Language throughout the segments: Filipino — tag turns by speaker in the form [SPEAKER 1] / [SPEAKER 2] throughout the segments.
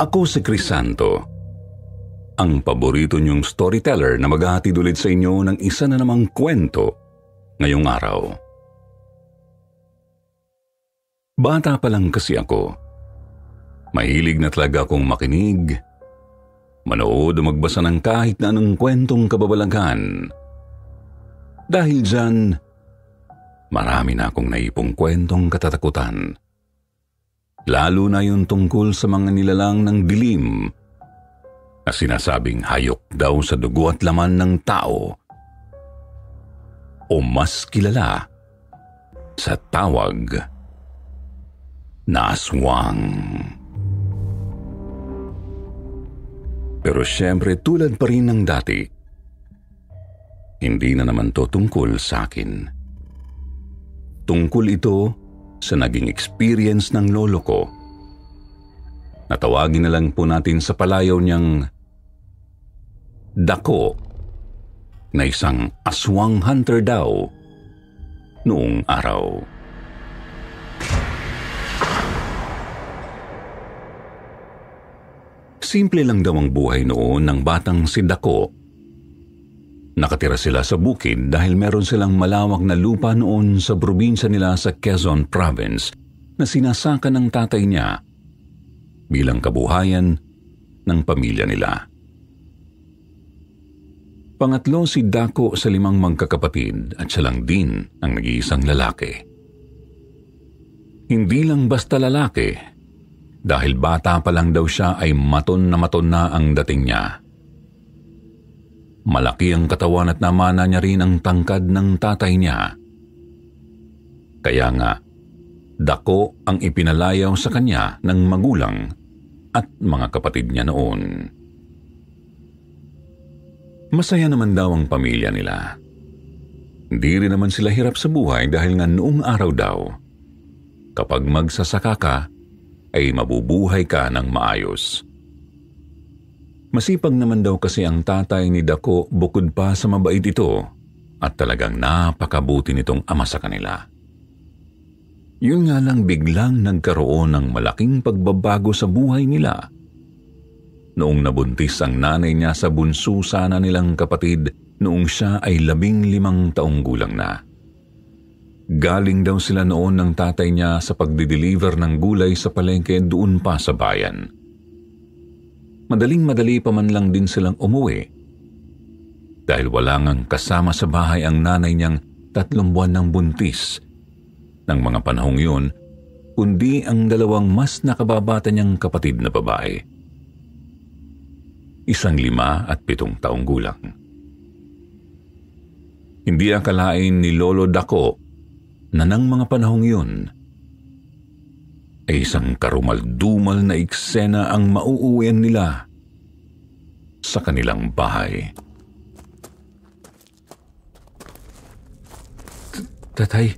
[SPEAKER 1] Ako si Crisanto, ang paborito niyong storyteller na maghahatid ulit sa inyo ng isa na namang kwento ngayong araw. Bata pa lang kasi ako. Mahilig na talaga akong makinig, manood o magbasa ng kahit na anong kwentong kababalaghan. Dahil dyan, marami na akong naipong kwentong katatakutan. Lalo na yung tungkol sa mga nilalang ng dilim na sinasabing hayok daw sa dugo at laman ng tao o mas kilala sa tawag na aswang. Pero syempre tulad pa rin ng dati, hindi na naman to tungkol sa akin. Tungkol ito sa naging experience ng lolo ko. Natawagin na lang po natin sa palayaw niyang Dako, na isang aswang hunter daw noong araw. Simple lang daw ang buhay noon ng batang si Dako. Nakatira sila sa bukid dahil meron silang malawak na lupa noon sa probinsya nila sa Quezon Province na sinasaka ng tatay niya bilang kabuhayan ng pamilya nila. Pangatlo si Dako sa 5 magkakapatid at siya lang din ang nag-iisang lalaki. Hindi lang basta lalaki, dahil bata pa lang daw siya ay maton na ang dating niya. Malaki ang katawan at namana niya rin ang tangkad ng tatay niya. Kaya nga, Dako ang ipinalayaw sa kanya ng magulang at mga kapatid niya noon. Masaya naman daw ang pamilya nila. Hindi rin naman sila hirap sa buhay dahil nga noong araw daw, kapag magsasaka ka, ay mabubuhay ka ng maayos. Masipag naman daw kasi ang tatay ni Dako bukod pa sa mabait ito at talagang napakabuti nitong ama sa kanila. Yun nga lang biglang nagkaroon ng malaking pagbabago sa buhay nila. Noong nabuntis ang nanay niya sa bunso sana nilang kapatid noong siya ay 15 taong gulang na. Galing daw sila noon ng tatay niya sa pagdi-deliver ng gulay sa palengke doon pa sa bayan. Madaling-madali pa man lang din silang umuwi dahil wala ngang kasama sa bahay ang nanay niyang 3 buwan ng buntis ng mga panahong yun, kundi ang 2 mas nakababata niyang kapatid na babae. 5 at 7 taong gulang. Hindi akalain ni Lolo Dako na ng mga panahong yun ay isang karumal-dumal na eksena ang mauuwian nila sa kanilang bahay. Tatay,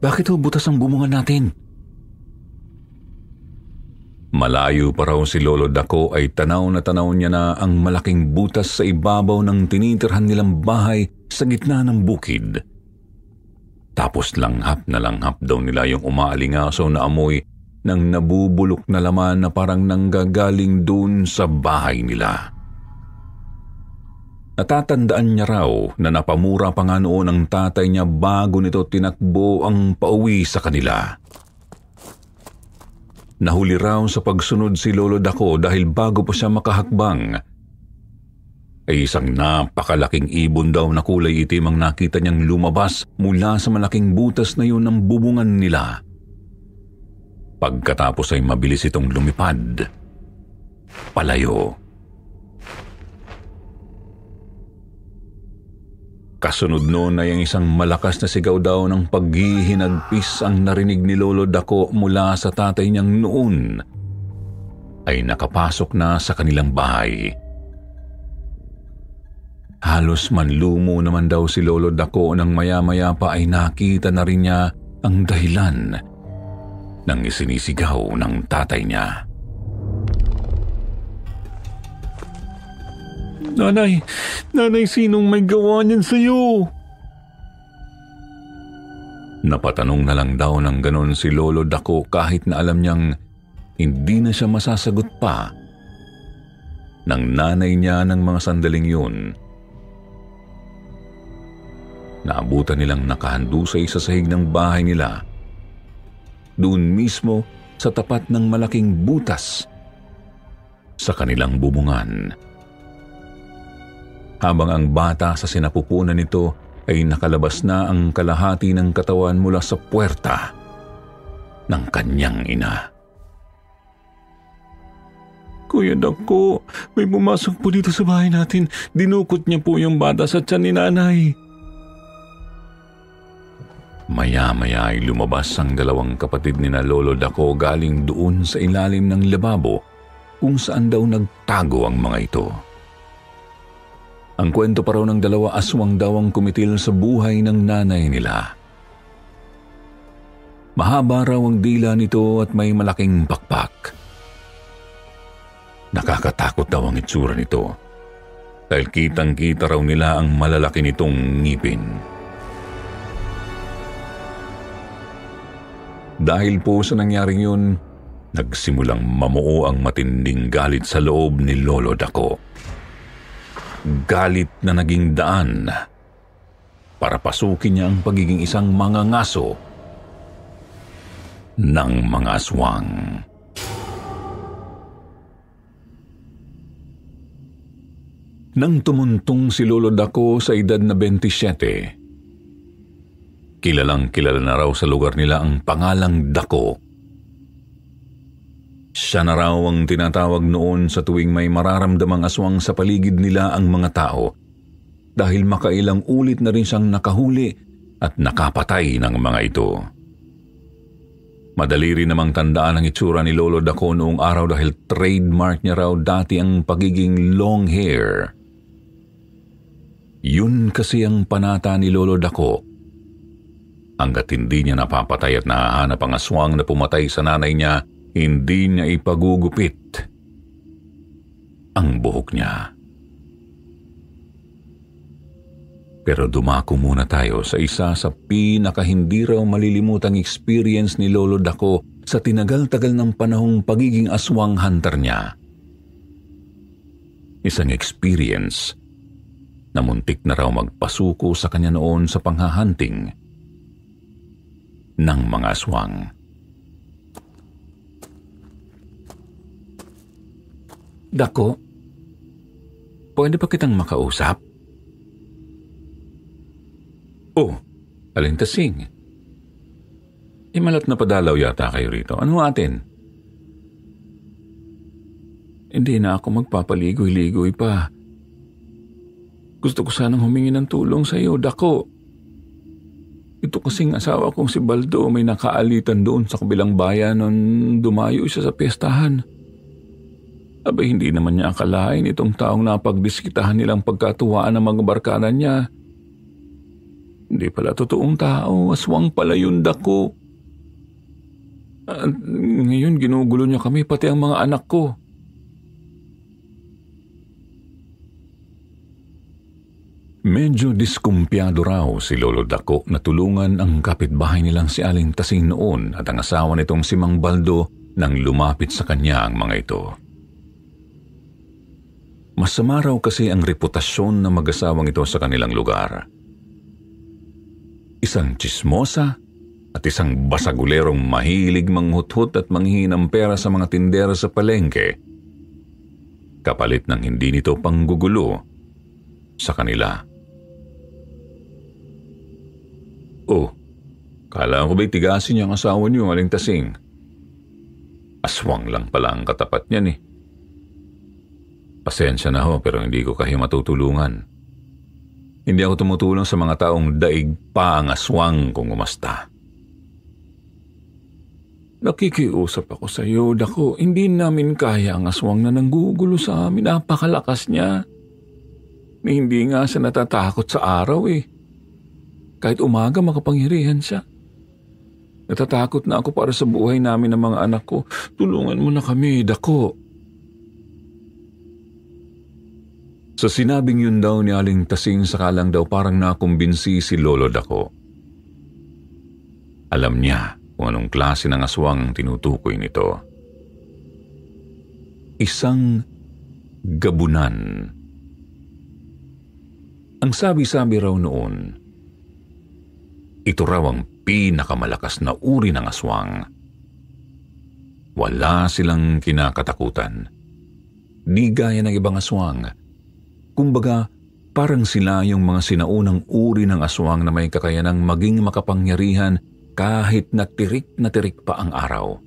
[SPEAKER 1] bakit ho butas ang bumungan natin? Malayo pa raw si Lolo Dako ay tanaw na tanaw niya na ang malaking butas sa ibabaw ng tinitirhan nilang bahay sa gitna ng bukid. Tapos langhap na langhap daw nila yung umaalingaso na amoy ng nabubulok na laman na parang nanggagaling dun sa bahay nila. Natatandaan niya raw na napamura pa nga noon ang tatay niya bago nito tinakbo ang pauwi sa kanila. Nahuli raw sa pagsunod si Lolo Dako dahil bago pa siya makahakbang, ay isang napakalaking ibon daw na kulay itim ang nakita niyang lumabas mula sa malaking butas na yun ng bubungan nila. Pagkatapos ay mabilis itong lumipad palayo. Kasunod noon ay ang isang malakas na sigaw daw ng paghihinagpis ang narinig ni Lolo Dako mula sa tatay niyang noon ay nakapasok na sa kanilang bahay. Halos manlumo naman daw si Lolo Dako nang maya-maya pa ay nakita na rin niya ang dahilan ng isinisigaw ng tatay niya. Nanay, sinong may gawa niyan sa'yo? Napatanong na lang daw ng ganon si Lolo Dako kahit na alam niyang hindi na siya masasagot pa ng nanay niya ng mga sandaling yun. Naabutan nilang nakahandusay sa sahig ng bahay nila, doon mismo sa tapat ng malaking butas sa kanilang bubungan. Habang ang bata sa sinapupunan nito ay nakalabas na ang kalahati ng katawan mula sa puwerta ng kanyang ina. Kuya Dako, may pumasok po dito sa bahay natin. Dinukot niya po yung bata sa tiyan ni nanay. Maya-maya ay lumabas ang dalawang kapatid ni na Lolo Dako galing doon sa ilalim ng lababo kung saan daw nagtago ang mga ito. Ang kwento pa raw ng dalawa, aswang daw ang kumitil sa buhay ng nanay nila. Mahaba raw ang dila nito at may malaking pakpak. Nakakatakot daw ang itsura nito dahil kitang-kita raw nila ang malalaki nitong ngipin. Dahil po sa nangyaring yun, nagsimulang mamuo ang matinding galit sa loob ni Lolo Dako. Galit na naging daan para pasukin niya ang pagiging isang mangangaso ng mga aswang. Nang tumuntong si Lolo Dako sa edad na 27, kilalang-kilala na raw sa lugar nila ang pangalang Dako. Siya na raw ang tinatawag noon sa tuwing may mararamdamang aswang sa paligid nila ang mga tao dahil makailang ulit na rin siyang nakahuli at nakapatay ng mga ito. Madali rin namang tandaan ang itsura ni Lolo Dako noong araw dahil trademark niya raw dati ang pagiging long hair. Yun kasi ang panata ni Lolo Dako. Hanggat hindi niya napapatay at nahahanap ang aswang na pumatay sa nanay niya, hindi niya ipagugupit ang buhok niya. Pero dumako muna tayo sa isa sa pinakahindi raw malilimutang experience ni Lolo Dako sa tinagal-tagal ng panahong pagiging aswang hunter niya. Isang experience na muntik na raw magpasuko sa kanya noon sa panghahunting ng mga aswang. Dako, pwede pa kitang makausap? Oh, Alintasing. Malat na padalaw yata kayo rito. Ano atin? Hindi na ako magpapaligoy-ligoy pa. Gusto ko sanang humingi ng tulong sa iyo, Dako. Ito kasing asawa kong si Baldo may nakaalitan doon sa kabilang bayan nung dumayo siya sa piyestahan. Abay, hindi naman niya akalain itong taong napagdiskitahan nilang pagkatuwaan ng mga barkada niya. Hindi pala totoong tao, aswang pala yun, Dako. At ngayon ginugulo niya kami, pati ang mga anak ko. Medyo diskumpiyado raw si Lolo Dako na tulungan ang kapitbahay nilang si Aling Tasing noon at ang asawa nitong si Mang Baldo nang lumapit sa kanya ang mga ito. Masama raw kasi ang reputasyon ng mag-asawang ito sa kanilang lugar. Isang tsismosa at isang basagulerong mahilig manghuthut at manghingi ng pera sa mga tindera sa palengke, kapalit ng hindi nito panggugulo sa kanila. Oh, kala ko ba'y tigasin niya ang asawa niyo, Aling Tasing? Aswang lang pala ang katapat niyan eh. Pasensya na ho, pero hindi ko kayo matutulungan. Hindi ako tumutulong sa mga taong daig pa ang aswang kung umasta. Nakikiusap ako sa iyo, Dako. Hindi namin kaya ang aswang na nanggugulo sa amin. Napakalakas niya. Hindi nga siya natatakot sa araw eh. Kahit umaga makapangyarihan siya. Natatakot na ako para sa buhay namin ng mga anak ko. Tulungan mo na kami, Dako. Sa sinabing yun daw ni Aling Tasing, sakalang daw parang nakumbinsi si Lolo Dako. Alam niya kung anong klase ng aswang tinutukoy nito. isang gabunan. Ang sabi-sabi raw noon, ito raw ang pinakamalakas na uri ng aswang. Wala silang kinakatakutan. Di gaya ng ibang aswang. Kumbaga, parang sila yung mga sinaunang uri ng aswang na may kakayanang maging makapangyarihan kahit na tirik pa ang araw.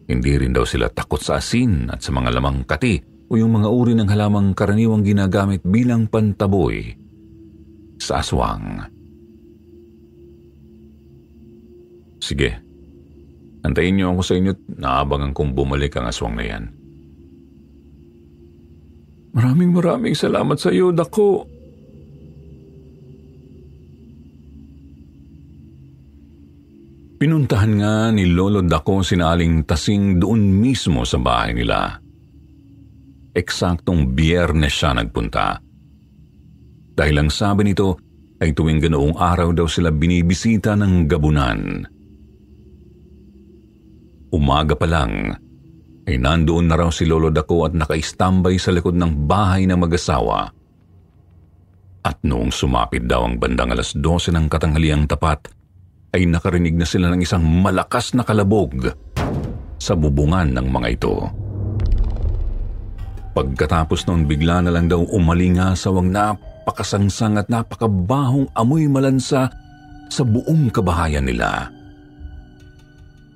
[SPEAKER 1] Hindi rin daw sila takot sa asin at sa mga lamang kati o yung mga uri ng halamang karaniwang ginagamit bilang pantaboy sa aswang. Sige, antayin niyo ako sa inyo't naabangan kong bumalik ang aswang na yan. Maraming salamat sa iyo, Dako. Pinuntahan nga ni Lolo Dako sina Aling Tasing doon mismo sa bahay nila. Eksaktong Biyernes siya nagpunta. Dahil ang sabi nito ay tuwing ganoong araw daw sila binibisita ng gabunan. Umaga pa lang ay nandoon na raw si Lolo Dako at naka-istambay sa likod ng bahay ng mag-asawa. At noong sumapit daw ang bandang 12:00 ng katanghaliang tapat, ay nakarinig na sila ng isang malakas na kalabog sa bubungan ng mga ito. Pagkatapos noon bigla na lang daw umalingasaw ang napakasangsang at napakabahong amoy malansa sa buong kabahayan nila.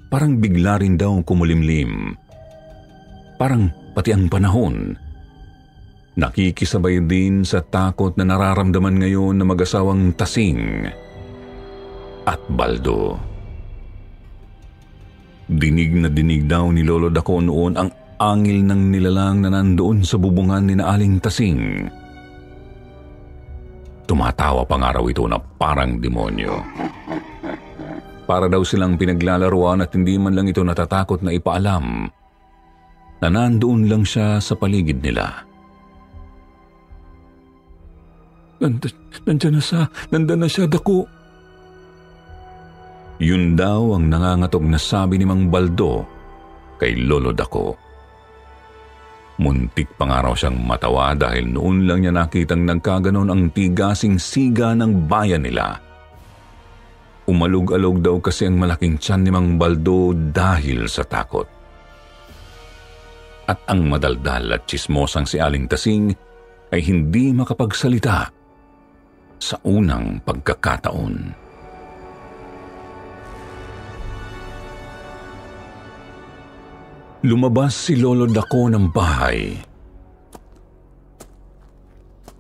[SPEAKER 1] Parang bigla rin daw kumulimlim. Parang pati ang panahon nakikisabay din sa takot na nararamdaman ngayon ng mag-asawang Tasing at Baldo. Dinig na dinig daw ni Lolo Dako noon ang angil ng nilalang na nandoon sa bubungan ni Aling Tasing. Tumatawa pa nga raw ito na parang demonyo. Para daw silang pinaglalaruan at hindi man lang ito natatakot na ipaalam na nandoon lang siya sa paligid nila. Nandiyan na siya, Dako. Yun daw ang nangangatog na sabi ni Mang Baldo kay Lolo Dako. Muntik pa nga raw siyang matawa dahil noon lang niya nakitang nagkaganon ang tigasing siga ng bayan nila. Umalog-alog daw kasi ang malaking tiyan ni Mang Baldo dahil sa takot. At ang madaldal at tsismosang si Aling Tasing ay hindi makapagsalita sa unang pagkakataon. Lumabas si Lolo Dako ng bahay.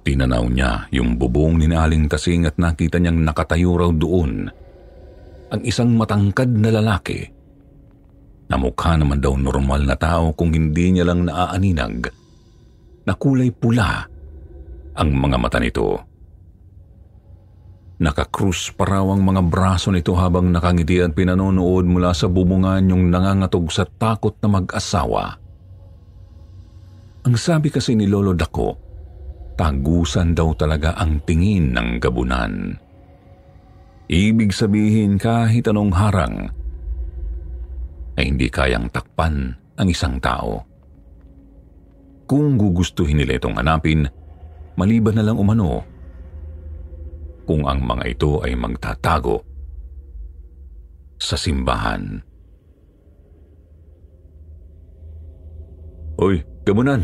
[SPEAKER 1] Tinanaw niya yung bubong ni Aling Tasing at nakita niyang nakatayo raw doon ang isang matangkad na lalaki na mukha naman daw normal na tao kung hindi niya lang naaaninag na kulay pula ang mga mata nito. Nakakrus pa raw ang mga braso nito habang nakangiti at pinanonood mula sa bubungan yung nangangatog sa takot na mag-asawa. Ang sabi kasi ni Lolo Dako, tagusan daw talaga ang tingin ng gabunan. Ibig sabihin kahit anong harang ay hindi kayang takpan ang isang tao. Kung gugustuhin nila itong hanapin, maliban na lang umano kung ang mga ito ay magtatago sa simbahan. Hoy, gabunan!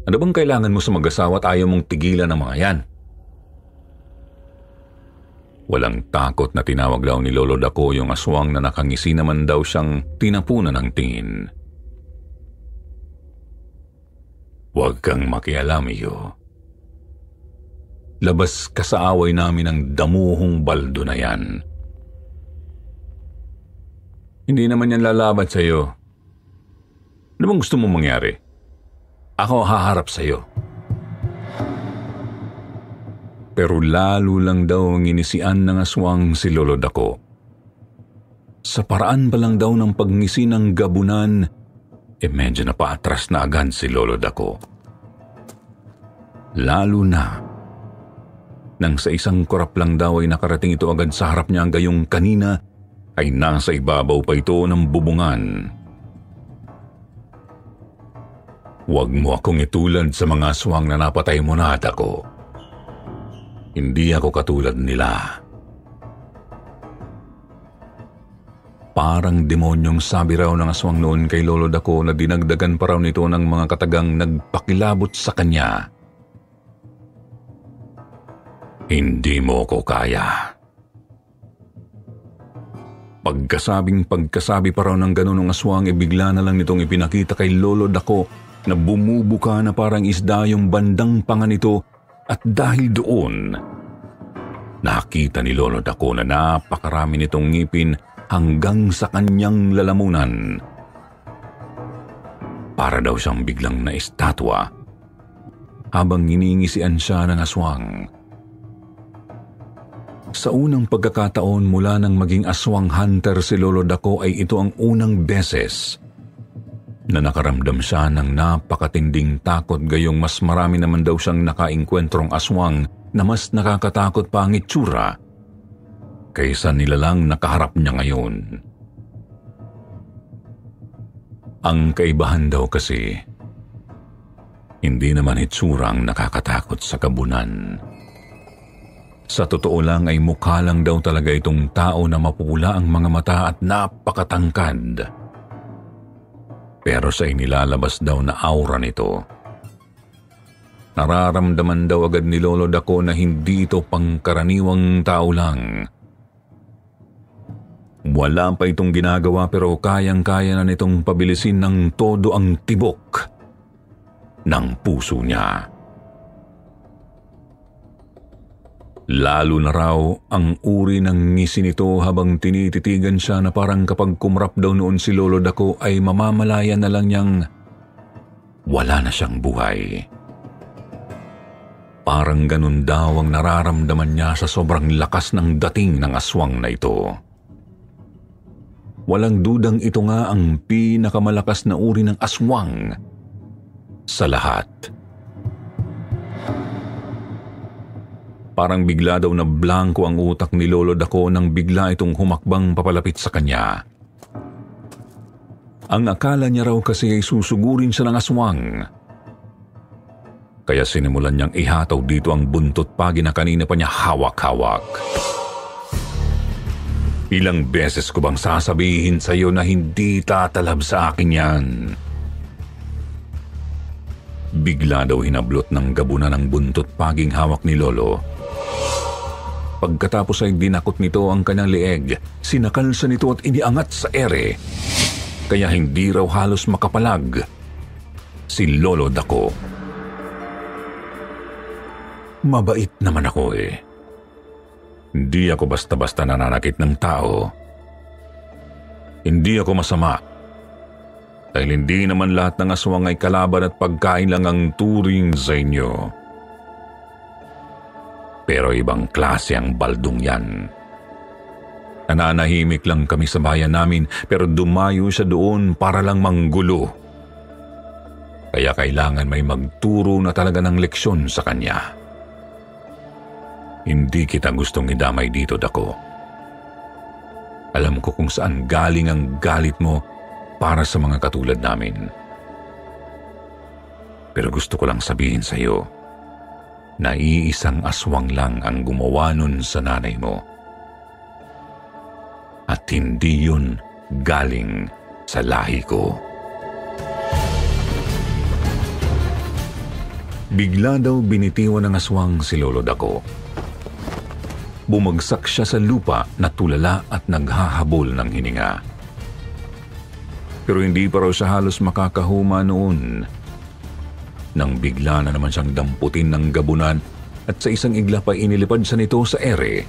[SPEAKER 1] Ano bang kailangan mo sa mag-asawa at ayaw mong tigilan ng mga yan? Walang takot na tinawag daw ni Lolo Dako yung aswang na nakangisi naman daw siyang tinapunan ng tingin. Huwag kang makialam, iyo. Labas ka sa away namin ng damuhong Baldo na yan. Hindi naman yan lalaban sa iyo. Ano bang gusto mong mangyari? Ako haharap sa iyo. Pero lalo lang daw ang inisian ng aswang si Lolo Dako. Sa paraan pa lang daw ng pagngisi ng gabunan, medyo napaatras na agad si Lolo Dako. Lalo na nang sa isang kurap lang daw ay nakarating ito agad sa harap niya, gayong kanina ay nasa ibabaw pa ito ng bubungan. Huwag mo akong itulad sa mga aswang na napatay mo na, Dako. Hindi ako katulad nila. Parang demonyong sabi raw ng aswang noon kay Lolo Dako na dinagdagan pa raw nito ng mga katagang nagpakilabot sa kanya. Hindi mo ko kaya. Pagkasabi pa raw ng ganun ng aswang, bigla na lang nitong ipinakita kay Lolo Dako na bumubuka na parang isda yung bandang panga nito, at dahil doon, nakita ni Lolo Dako na napakarami nitong ngipin hanggang sa kanyang lalamunan. Para daw siyang biglang na estatwa habang niningisian siya ng aswang. Sa unang pagkakataon mula nang maging aswang hunter si Lolo Dako ay ito ang unang beses na nakaramdam siya ng napakatinding takot, gayong mas marami naman daw siyang nakaengkwentrong aswang na mas nakakatakot pa ang itsura kaysa nilalang nakaharap niya ngayon. Ang kaibahan daw kasi, hindi naman itsura ang nakakatakot sa kabunan. Sa totoo lang ay mukha lang daw talaga itong tao na mapupula ang mga mata at napakatangkad. Pero sa inilalabas daw na aura nito, nararamdaman daw agad ni Lolo Dako na hindi ito pangkaraniwang tao lang. Wala pa itong ginagawa pero kayang-kaya na nitong pabilisin ng todo ang tibok ng puso niya. Lalo na raw ang uri ng ngisi nito habang tinititigan siya na parang kapag kumrap daw noon si Lolo Dako ay mamamalaya na lang niyang wala na siyang buhay. Parang ganun daw ang nararamdaman niya sa sobrang lakas ng dating ng aswang na ito. Walang dudang ito nga ang pinakamalakas na uri ng aswang sa lahat. Parang bigla daw na blanko ang utak ni Lolo Dako nang bigla itong humakbang papalapit sa kanya. Ang akala niya raw kasi ay susugurin siya ng aswang. Kaya sinimulan niyang ihataw dito ang buntot pagi na kanina pa niya hawak-hawak. Ilang beses ko bang sasabihin sa iyo na hindi tatalab sa akin yan? Bigla daw hinablot ng gabunan ng buntot paging hawak ni Lolo. Pagkatapos ay dinakot nito ang kanyang leeg, sinakal siya nito at iniangat sa ere. Kaya hindi raw halos makapalag si Lolo Dako. Mabait naman ako eh. Hindi ako basta-basta nananakit ng tao. Hindi ako masama. Dahil hindi naman lahat ng aswang ay kalaban at pagkain lang ang turing sa inyo. Pero ibang klase ang baldong yan. Nananahimik lang kami sa bayan namin pero dumayo siya doon para lang manggulo. Kaya kailangan may magturo na talaga ng leksyon sa kanya. Hindi kita gustong idamay dito, Dako. Alam ko kung saan galing ang galit mo para sa mga katulad namin. Pero gusto ko lang sabihin sa iyo na iisang aswang lang ang gumawa nun sa nanay mo. At hindi yun galing sa lahi ko. Bigla daw binitiwan ng aswang si Lolo Dako. Bumagsak siya sa lupa na tulala at naghahabol ng hininga. Pero hindi pa raw siya halos makakahuma noon nang bigla na naman siyang damputin ng gabunan at sa isang igla pa inilipad siya nito sa ere.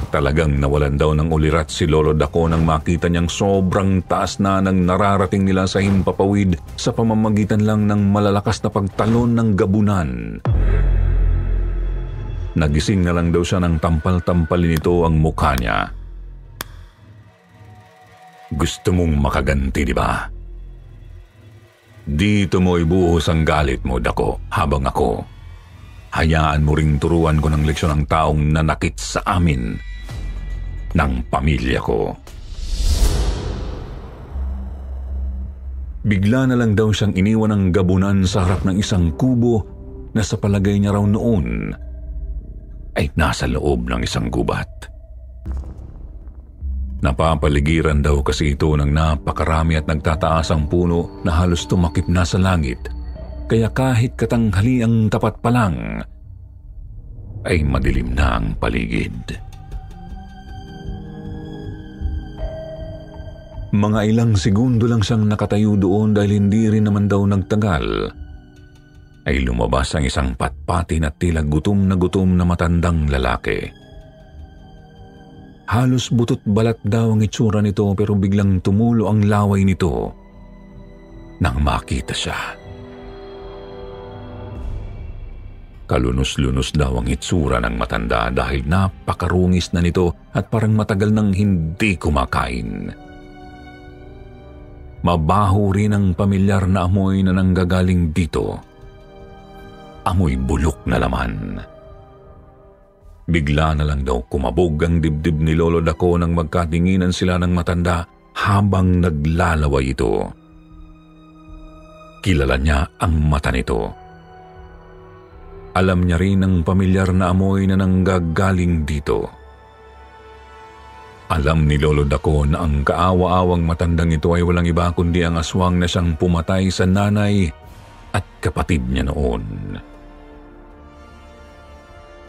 [SPEAKER 1] Talagang nawalan daw ng ulirat si Lolo Dako nang makita niyang sobrang taas na nang nararating nila sa himpapawid sa pamamagitan lang ng malalakas na pagtalon ng gabunan. Nagising na lang daw siya nang tampal-tampalin nito ang mukha niya. Gusto mong makaganti, di ba? Dito mo ibuhos ang galit mo, Dako, habang ako. Hayaan mo ring turuan ko ng leksyon ang taong nanakit sa amin ng pamilya ko. Bigla na lang daw siyang iniwan ng gabunan sa harap ng isang kubo na sa palagay niya raw noon ay nasa loob ng isang gubat. Napapaligiran daw kasi ito ng napakarami at nagtataas ang puno na halos tumakip na sa langit, kaya kahit katanghaliang tapat pa lang ay madilim na ang paligid. Mga ilang segundo lang siyang nakatayo doon dahil hindi rin naman daw nagtagal ay lumabas ang isang patpatin at tila gutom na matandang lalaki. Halos butot balat daw ang itsura nito pero biglang tumulo ang laway nito nang makita siya. Kalunos-lunos daw ang itsura ng matanda dahil napakarungis na nito at parang matagal nang hindi kumakain. Mabaho rin ang pamilyar na amoy na nanggagaling dito. Amoy bulok na laman. Bigla na lang daw kumabog ang dibdib ni Lolo Dako nang magkatinginan sila ng matanda habang naglalaway ito. Kilala niya ang mata nito. Alam niya rin ang pamilyar na amoy na nanggagaling dito. Alam ni Lolo Dako na ang kaawa-awang matandang ito ay walang iba kundi ang aswang na siyang pumatay sa nanay at kapatid niya noon.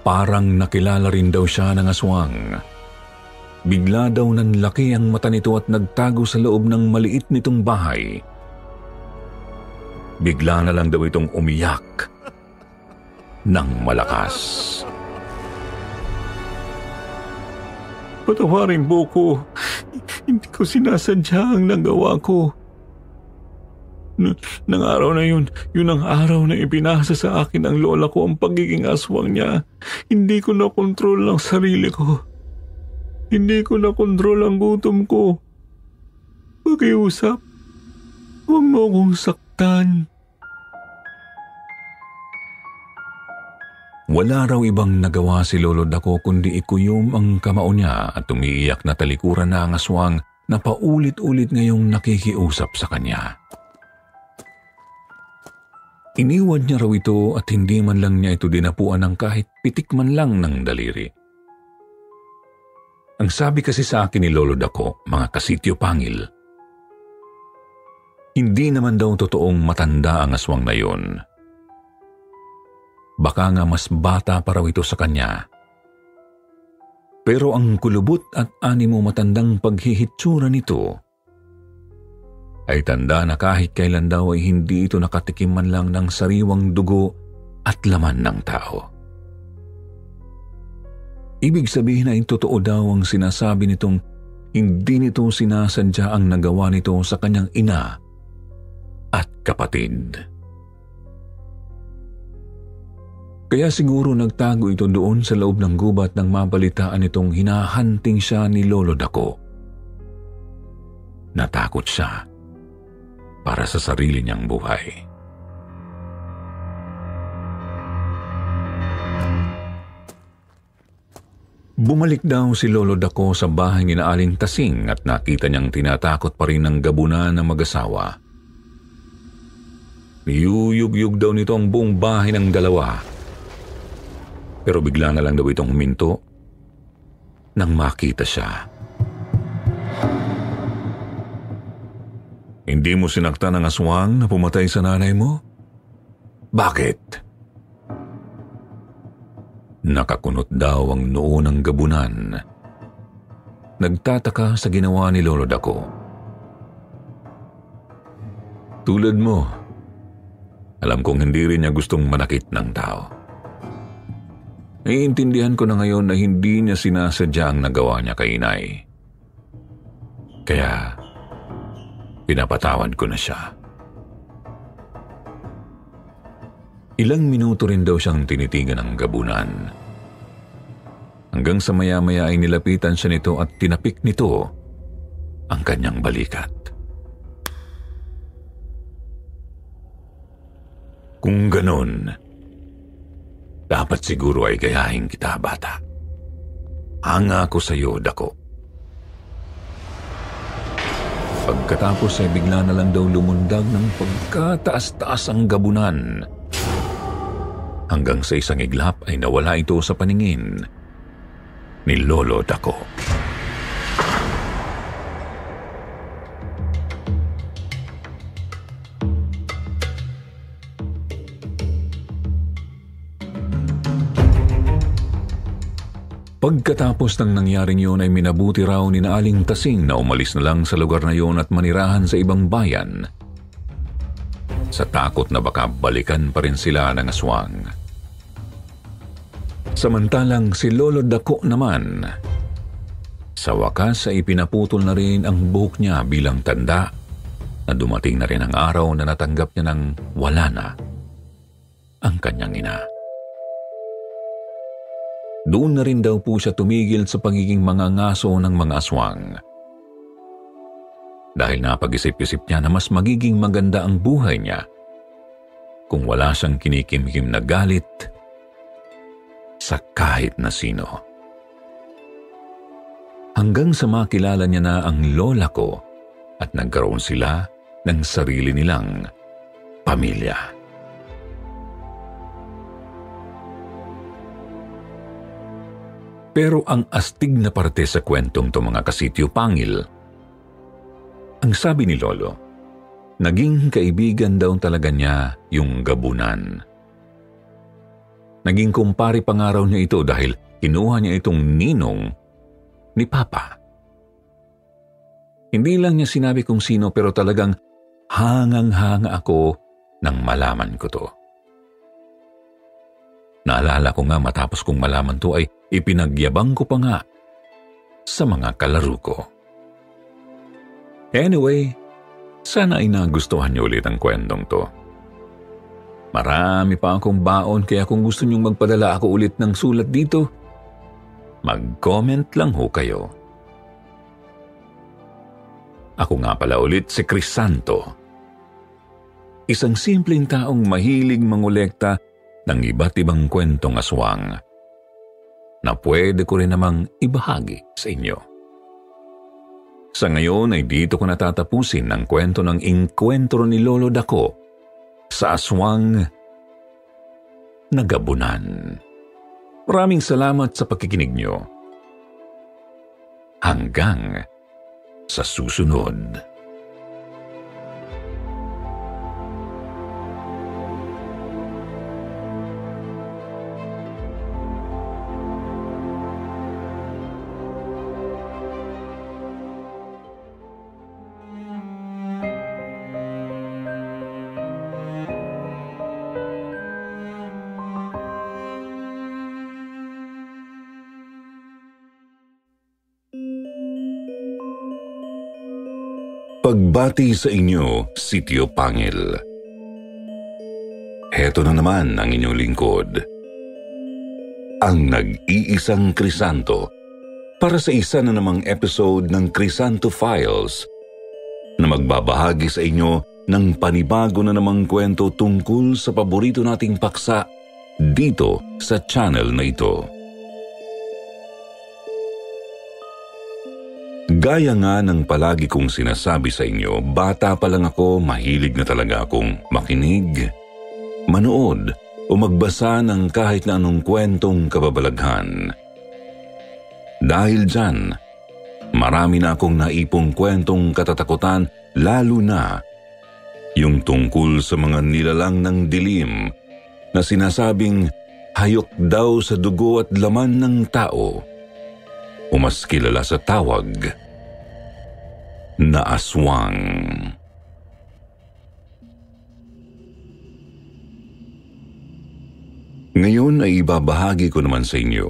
[SPEAKER 1] Parang nakilala rin daw siya ng aswang. Bigla daw nanlaki ang mata nito at nagtago sa loob ng maliit nitong bahay. Bigla na lang daw itong umiyak ng malakas. Patawarin po ko. Hindi ko sinasadya ang nagawa ko. Nang araw na yun ang araw na ipinasa sa akin ng lola ko ang pagiging aswang niya. Hindi ko nakontrol ang sarili ko. Hindi ko nakontrol ang gutom ko. Pakiusap, huwag mo akong saktan. Wala raw ibang nagawa si Lolo Dako kundi ikuyom ang kamao niya at umiiyak na talikuran na ang aswang na paulit-ulit ngayong nakikiusap sa kanya. Iniwan niya raw ito at hindi man lang niya ito dinapuan ng kahit pitik man lang ng daliri. Ang sabi kasi sa akin ni Lolo Dako, mga kasityo pangil, hindi naman daw totoong matanda ang aswang na yun. Baka nga mas bata pa raw ito sa kanya. Pero ang kulubot at animo matandang paghihitsura nito ay tanda na kahit kailan daw ay hindi ito nakatikim man lang ng sariwang dugo at laman ng tao. Ibig sabihin ay totoo daw ang sinasabi nitong hindi nito sinasadya ang nagawa nito sa kanyang ina at kapatid. Kaya siguro nagtago ito doon sa loob ng gubat nang mabalitaan itong hinahunting siya ni Lolo Dako. Natakot siya para sa sarili niyang buhay. Bumalik daw si Lolo Dako sa bahay ni Aling Tasing at nakita niyang tinatakot pa rin ang gabunan ng mag-asawa. Niyuyug-yug daw nito ang buong bahay ng dalawa. Pero bigla na lang daw itong huminto nang makita siya. Hindi mo sinaktan ang aswang na pumatay sa nanay mo? Bakit? Nakakunot daw ang noo ng gabunan. Nagtataka sa ginawa ni Lolo Dako. Tulad mo, alam kong hindi rin niya gustong manakit ng tao. Naiintindihan ko na ngayon na hindi niya sinasadya ang nagawa niya kay inay. Kaya pinapatawad ko na siya. Ilang minuto rin daw siyang tinitigan ng gabunan. Hanggang sa maya-maya ay nilapitan siya nito at tinapik nito ang kanyang balikat. Kung ganon, dapat siguro ay gayahin kita, bata. Hanga ako sa iyo, Dako. Pagkatapos ay bigla na lang daw lumundag ng pagkataas-taas ang gabunan. Hanggang sa isang iglap ay nawala ito sa paningin ni Lolo Dako. Pagkatapos ng nangyaring yun ay minabuti raw ni na Aling Tasing na umalis na lang sa lugar na yun at manirahan sa ibang bayan, sa takot na baka balikan pa rin sila ng aswang. Samantalang si Lolo Dako naman, sa wakas ay ipinaputol na rin ang buhok niya bilang tanda na dumating na rin ang araw na natanggap niya ng wala na ang kanyang ina. Doon na rin daw po siya tumigil sa pagiging mangangaso ng mga aswang. Dahil napag-isip-isip niya na mas magiging maganda ang buhay niya kung wala siyang kinikimkim na galit sa kahit na sino. Hanggang sa makilala niya na ang lola ko at nagkaroon sila ng sarili nilang pamilya. Pero ang astig na parte sa kwentong to mga kasityo pangil, ang sabi ni Lolo, naging kaibigan daw talaga niya yung gabunan. Naging kumpari pangaraw niya ito dahil kinuha niya itong ninong ni Papa. Hindi lang niya sinabi kung sino pero talagang hangang-hanga ako nang malaman ko to. Naalala ko nga matapos kong malaman to ay ipinagyabang ko pa nga sa mga kalaro ko. Anyway, sana ay nagustuhan niyo ulit ang kwentong to. Marami pa akong baon kaya kung gusto niyong magpadala ako ulit ng sulat dito, mag-comment lang ho kayo. Ako nga pala ulit si Crisanto. Isang simpleng taong mahilig mangolekta ng iba't ibang kwentong aswang na pwede ko rin namang ibahagi sa inyo. Sa ngayon ay dito ko natatapusin ang kwento ng inkwentro ni Lolo Dako sa aswang na gabunan. Maraming salamat sa pakikinig nyo. Hanggang sa susunod. Pagbati sa inyo, Sitio Pangil. Heto na naman ang inyong lingkod, ang nag-iisang Crisanto, para sa isa na namang episode ng Crisanto Files na magbabahagi sa inyo ng panibago na namang kwento tungkol sa paborito nating paksa dito sa channel na ito. Gaya nga ng palagi kong sinasabi sa inyo, bata pa lang ako, mahilig na talaga akong makinig, manood o magbasa ng kahit na anong kwentong kababalaghan. Dahil dyan, marami na akong naipong kwentong katatakutan, lalo na yung tungkol sa mga nilalang ng dilim na sinasabing hayok daw sa dugo at laman ng tao o mas kilala sa tawag na aswang. Ngayon ay ibabahagi ko naman sa inyo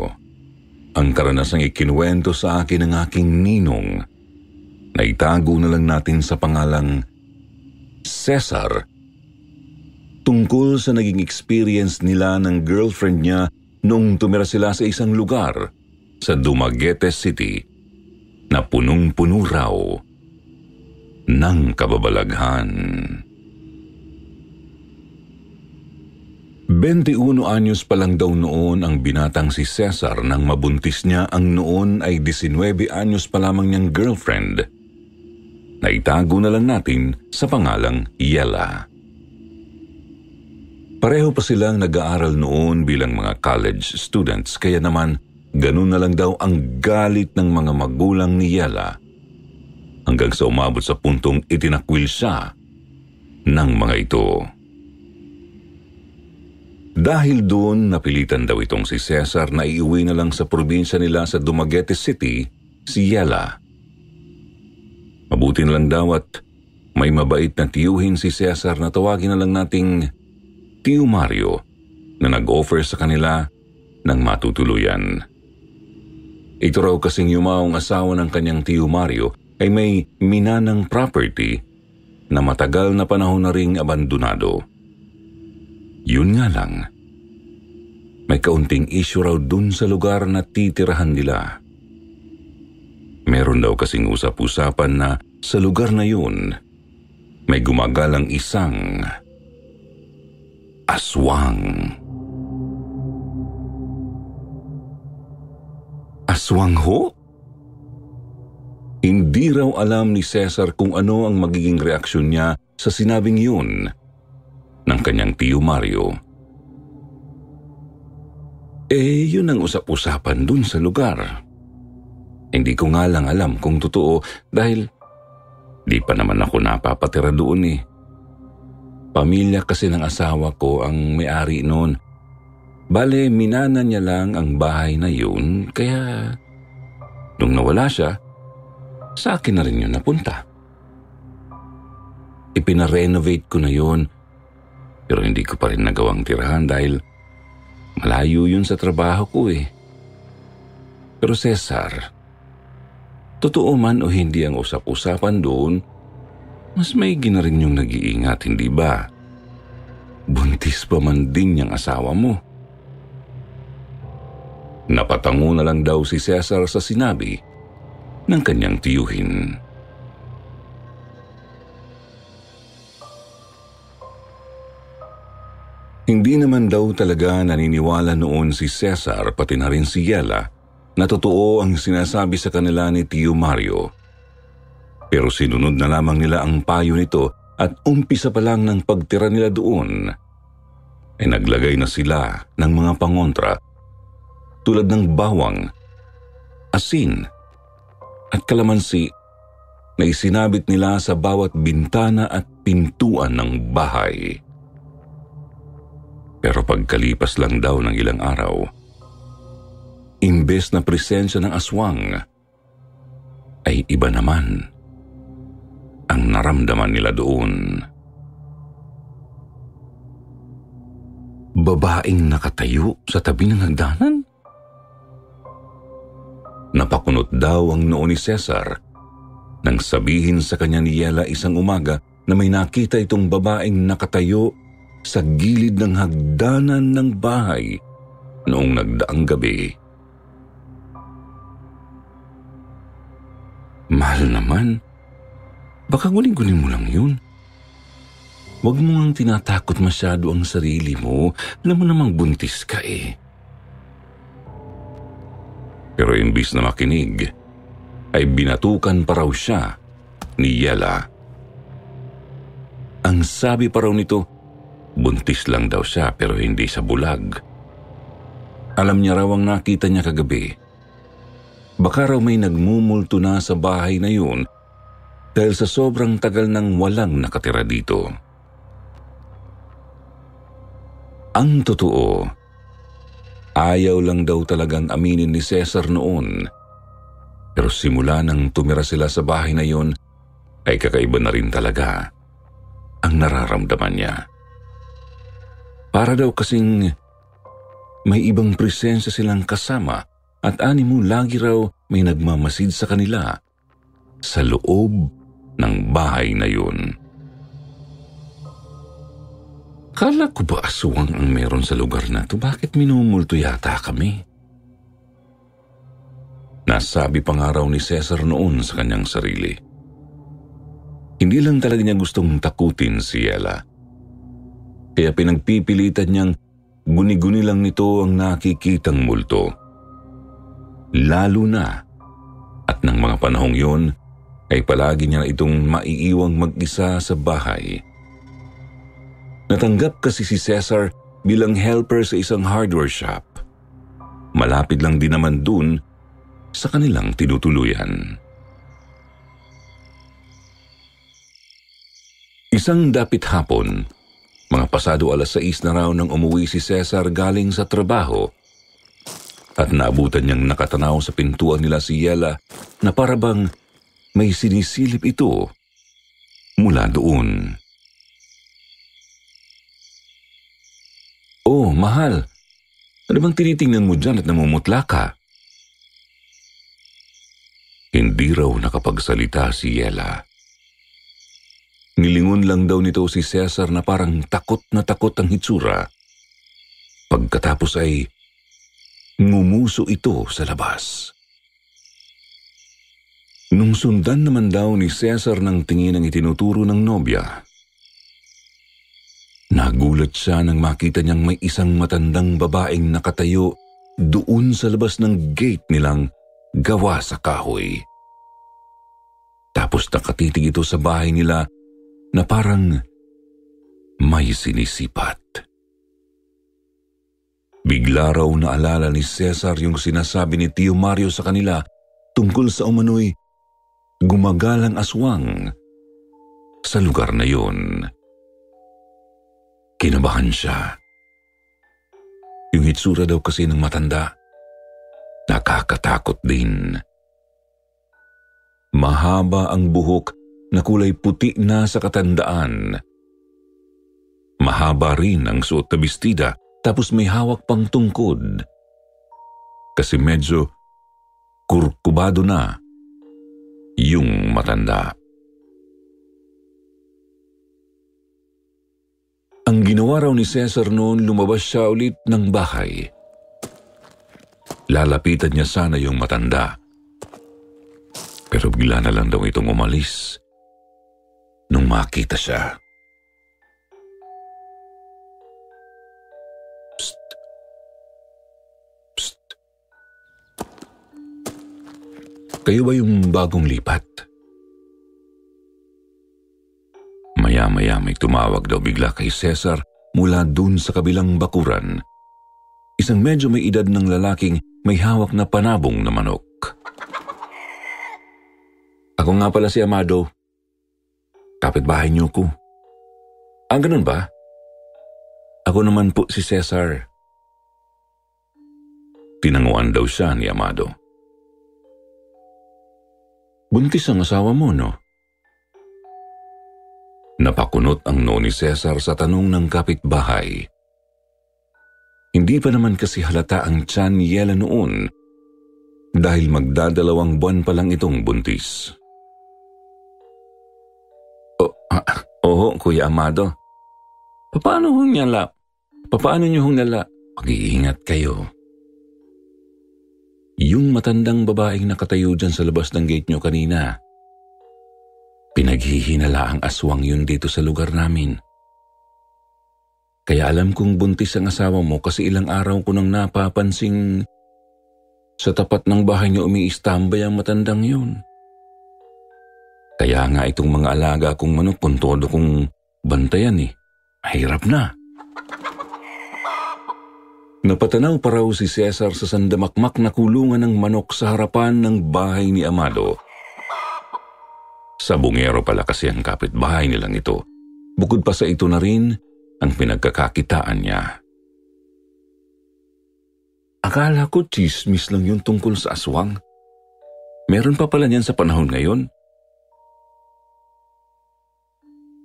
[SPEAKER 1] ang karanasang ikinuwento sa akin ng aking ninong na itago na lang natin sa pangalang Cesar, tungkol sa naging experience nila ng girlfriend niya nung tumira sila sa isang lugar sa Dumaguete City na punong-puno raw ng kababalaghan. 21 anyos pa lang daw noon ang binatang si Cesar nang mabuntis niya ang noon ay 19 anyos pa lamang niyang girlfriend na itago na lang natin sa pangalang Yela. Pareho pa silang nag-aaral noon bilang mga college students, kaya naman ganun na lang daw ang galit ng mga magulang ni Yela hanggang sa umabot sa puntong itinakwil siya ng mga ito. Dahil doon, napilitan daw itong si Cesar na iuwi na lang sa probinsya nila sa Dumaguete City si Yela. Mabuti na lang daw at may mabait na tiyuhin si Cesar na tawagin na lang nating Tio Mario na nag-offer sa kanila ng matutuluyan. Ito raw kasing yumaong asawa ng kanyang Tio Mario ay may minanang property na matagal na panahon na ring abandonado. Yun nga lang, may kaunting issue raw dun sa lugar na titirahan nila. Meron daw kasing usap-usapan na sa lugar na yun, may gumagalang isang aswang. Aswang ho? Hindi raw alam ni Cesar kung ano ang magiging reaksyon niya sa sinabing yun ng kanyang Tio Mario. Yun ang usap-usapan dun sa lugar. Hindi ko nga lang alam kung totoo dahil di pa naman ako napapatira doon eh. Pamilya kasi ng asawa ko ang may-ari noon. Bale, minana niya lang ang bahay na yun, kaya nung nawala siya, sa akin na rin yun napunta. Ipinarenovate ko na yun, pero hindi ko pa rin nagawang tirahan dahil malayo yun sa trabaho ko eh. Pero Cesar, totoo man o hindi ang usap-usapan doon, mas maigi na rin yung nag-iingat, hindi ba? Buntis pa man din niyang asawa mo. Napatango na lang daw si Cesar sa sinabi ng kanyang tiyuhin. Hindi naman daw talaga naniniwala noon si Cesar pati na rin si Yela na totoo ang sinasabi sa kanila ni Tio Mario. Pero sinunod na lamang nila ang payo nito at umpisa pa lang ng pagtira nila doon ay naglagay na sila ng mga pangontra tulad ng bawang, asin at kalamansi na isinabit nila sa bawat bintana at pintuan ng bahay. Pero pagkalipas lang daw ng ilang araw, imbes na presensya ng aswang, ay iba naman ang naramdaman nila doon. Babaeng nakatayo sa tabi ng hagdanan? Napakunot daw ang noo ni Cesar nang sabihin sa kanya ni Yela isang umaga na may nakita itong babaeng nakatayo sa gilid ng hagdanan ng bahay noong nagdaang gabi. Mahal naman, baka guling-guling mo lang yun. Huwag mo ngang tinatakot masyado ang sarili mo. Alam mo namang buntis ka eh. Pero imbis na makinig, ay binatukan pa raw siya ni Yela. Ang sabi pa raw nito, buntis lang daw siya pero hindi sa bulag. Alam niya raw ang nakita niya kagabi. Baka raw may nagmumulto na sa bahay na yun dahil sa sobrang tagal nang walang nakatira dito. Ang totoo, ayaw lang daw talagang aminin ni Cesar noon. Pero simula nang tumira sila sa bahay na yun, ay kakaiba na rin talaga ang nararamdaman niya. Para daw kasing may ibang presensya silang kasama at animo lagi raw may nagmamasid sa kanila sa loob ng bahay na yun. Kala ko ba aswang ang meron sa lugar na to? Bakit minumulto yata kami? Nasabi pa nga raw ni Cesar noon sa kanyang sarili. Hindi lang talaga niya gustong takutin si Yela. Kaya pinagpipilitan niyang guni-guni lang nito ang nakikitang multo. Lalo na at ng mga panahong yon ay palagi niya itong maiiwang mag-isa sa bahay. Natanggap kasi si Cesar bilang helper sa isang hardware shop. Malapit lang din naman dun sa kanilang tinutuluyan. Isang dapit hapon, mga pasado 6:00 na raw nang umuwi si Cesar galing sa trabaho at naabutan niyang nakatanaw sa pintuan nila si Yela na parabang may sinisilip ito mula doon. "Oh, mahal, ano bang tinitingnan mo dyan at namumutla ka?" Hindi raw nakapagsalita si Yela. Nilingon lang daw nito si Cesar na parang takot na takot ang hitsura. Pagkatapos ay ngumuso ito sa labas. Nung sundan naman daw ni Cesar ng tingin ang itinuturo ng nobya, nagulat siya nang makita niyang may isang matandang babaeng nakatayo doon sa labas ng gate nilang gawa sa kahoy. Tapos nakatitig ito sa bahay nila na parang may sinisipat. Bigla raw naalala ni Cesar yung sinasabi ni Tio Mario sa kanila tungkol sa umano'y gumagalang aswang sa lugar na yun. Kinabahan siya. Yung hitsura daw kasi ng matanda, nakakatakot din. Mahaba ang buhok na kulay puti na sa katandaan. Mahaba rin ang suot na bestida, tapos may hawak pang tungkod. Kasi medyo kurkubado na yung matanda. Ang ginawa raw ni Cesar noon, lumabas siya ulit ng bahay. Lalapitan niya sana yung matanda. Pero bigla na lang daw itong umalis nung makita siya. Psst! Psst! Kayo ba yung bagong lipat? Maya-maya may tumawag daw bigla kay Cesar mula dun sa kabilang bakuran. Isang medyo may edad ng lalaking may hawak na panabong na manok. "Ako nga pala si Amado. Kapitbahay niyo ko." "Ah, ganun ba? Ako naman po si Cesar." Tinanguan daw siya ni Amado. "Buntis ang asawa mo, no?" Napakunot ang noo ni Cesar sa tanong ng kapitbahay. Hindi pa naman kasi halata ang tiyan ni Yela noon dahil magdadalawang buwan pa lang itong buntis. Oo, Kuya Amado. Paano niyo hong nala? Mag-iingat kayo. Yung matandang babaeng nakatayo dyan sa labas ng gate nyo kanina, pinaghihinala ang aswang yun dito sa lugar namin. Kaya alam kong buntis ang asawa mo kasi ilang araw ko nang napapansing sa tapat ng bahay niyo umiistambay ang matandang yun. Kaya nga itong mga alaga kong manok puntodo kong bantayan eh. Mahirap na. Napatanaw pa raw si Cesar sa sandamakmak na kulungan ng manok sa harapan ng bahay ni Amado. Sabungero pala kasi ang kapitbahay nilang ito. Bukod pa sa ito na rin ang pinagkakakitaan niya. Akala ko chismis lang yung tungkol sa aswang. Meron pa pala niyan sa panahon ngayon.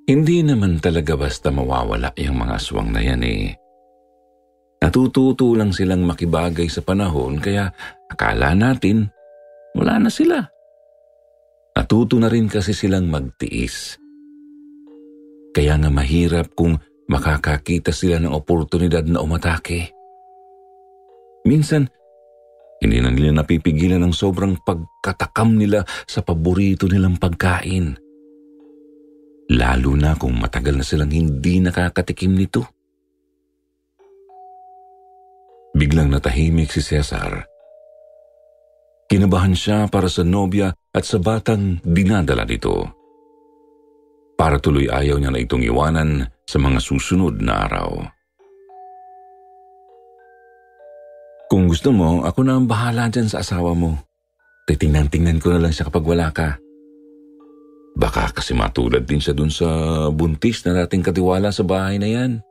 [SPEAKER 1] Hindi naman talaga basta mawawala yung mga aswang na yan eh. Natututo lang silang makibagay sa panahon kaya akala natin wala na sila. Natuto na rin kasi silang magtiis. Kaya nga mahirap kung makakakita sila ng oportunidad na umatake. Minsan, hindi na nila napipigilan ng sobrang pagkatakam nila sa paborito nilang pagkain. Lalo na kung matagal na silang hindi nakakatikim nito. Biglang natahimik si Cesar. Kinabahan siya para sa nobya at sa batang dinadala nito. Para tuloy ayaw niya na itong iwanan sa mga susunod na araw. Kung gusto mo, ako na ang bahala dyan sa asawa mo. Titingnan-tingnan ko na lang siya kapag wala ka. Baka kasi matulad din siya dun sa buntis na dating katiwala sa bahay na yan.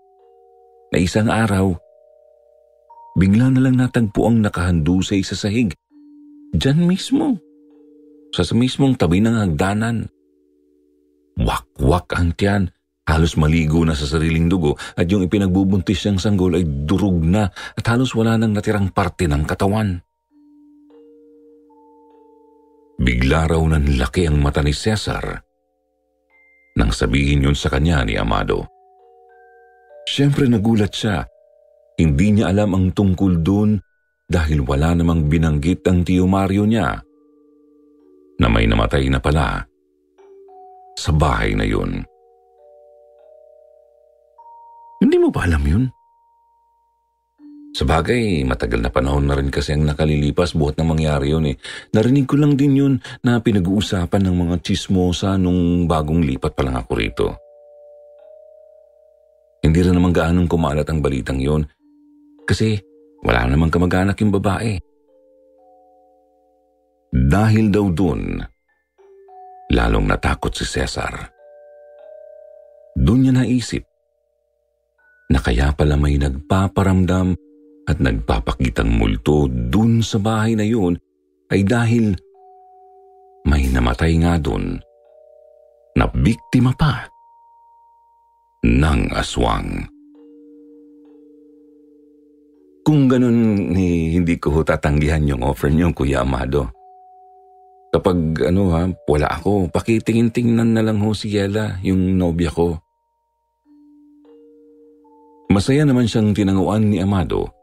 [SPEAKER 1] Na isang araw, bigla na lang natagpo ang nakahandusay sa sahig. Diyan mismo. Sa mismong tabi ng hagdanan. Wak-wak ang tiyan. Halos maligo na sa sariling dugo at yung ipinagbubuntis niyang sanggol ay durog na at halos wala nang natirang parte ng katawan. Bigla raw nanlaki ang mata ni Cesar nang sabihin yun sa kanya ni Amado. Siyempre nagulat siya. Hindi niya alam ang tungkol dun dahil wala namang binanggit ang Tio Mario niya na may namatay na pala sa bahay na yun. Hindi mo ba alam yun? Sabagay, matagal na panahon na rin kasi ang nakalilipas buhat na mangyari yun eh. Narinig ko lang din yun na pinag-uusapan ng mga chismosa nung bagong lipat pa lang ako rito. Hindi rin naman gaanong kumalat ang balitang yun kasi wala namang kamag-anak yung babae. Dahil daw dun, lalong natakot si Cesar. Doon niya naisip na kaya pala may nagpaparamdam at nagpapakitang multo dun sa bahay na yun ay dahil may namatay nga dun na biktima pa ng aswang. Kung ganun, hindi ko tatanggihan yung offer niyo, Kuya Amado. Kapag wala ako, pakitingin-tingnan na lang ho si Yela, yung nobya ko. Masaya naman siyang tinanguan ni Amado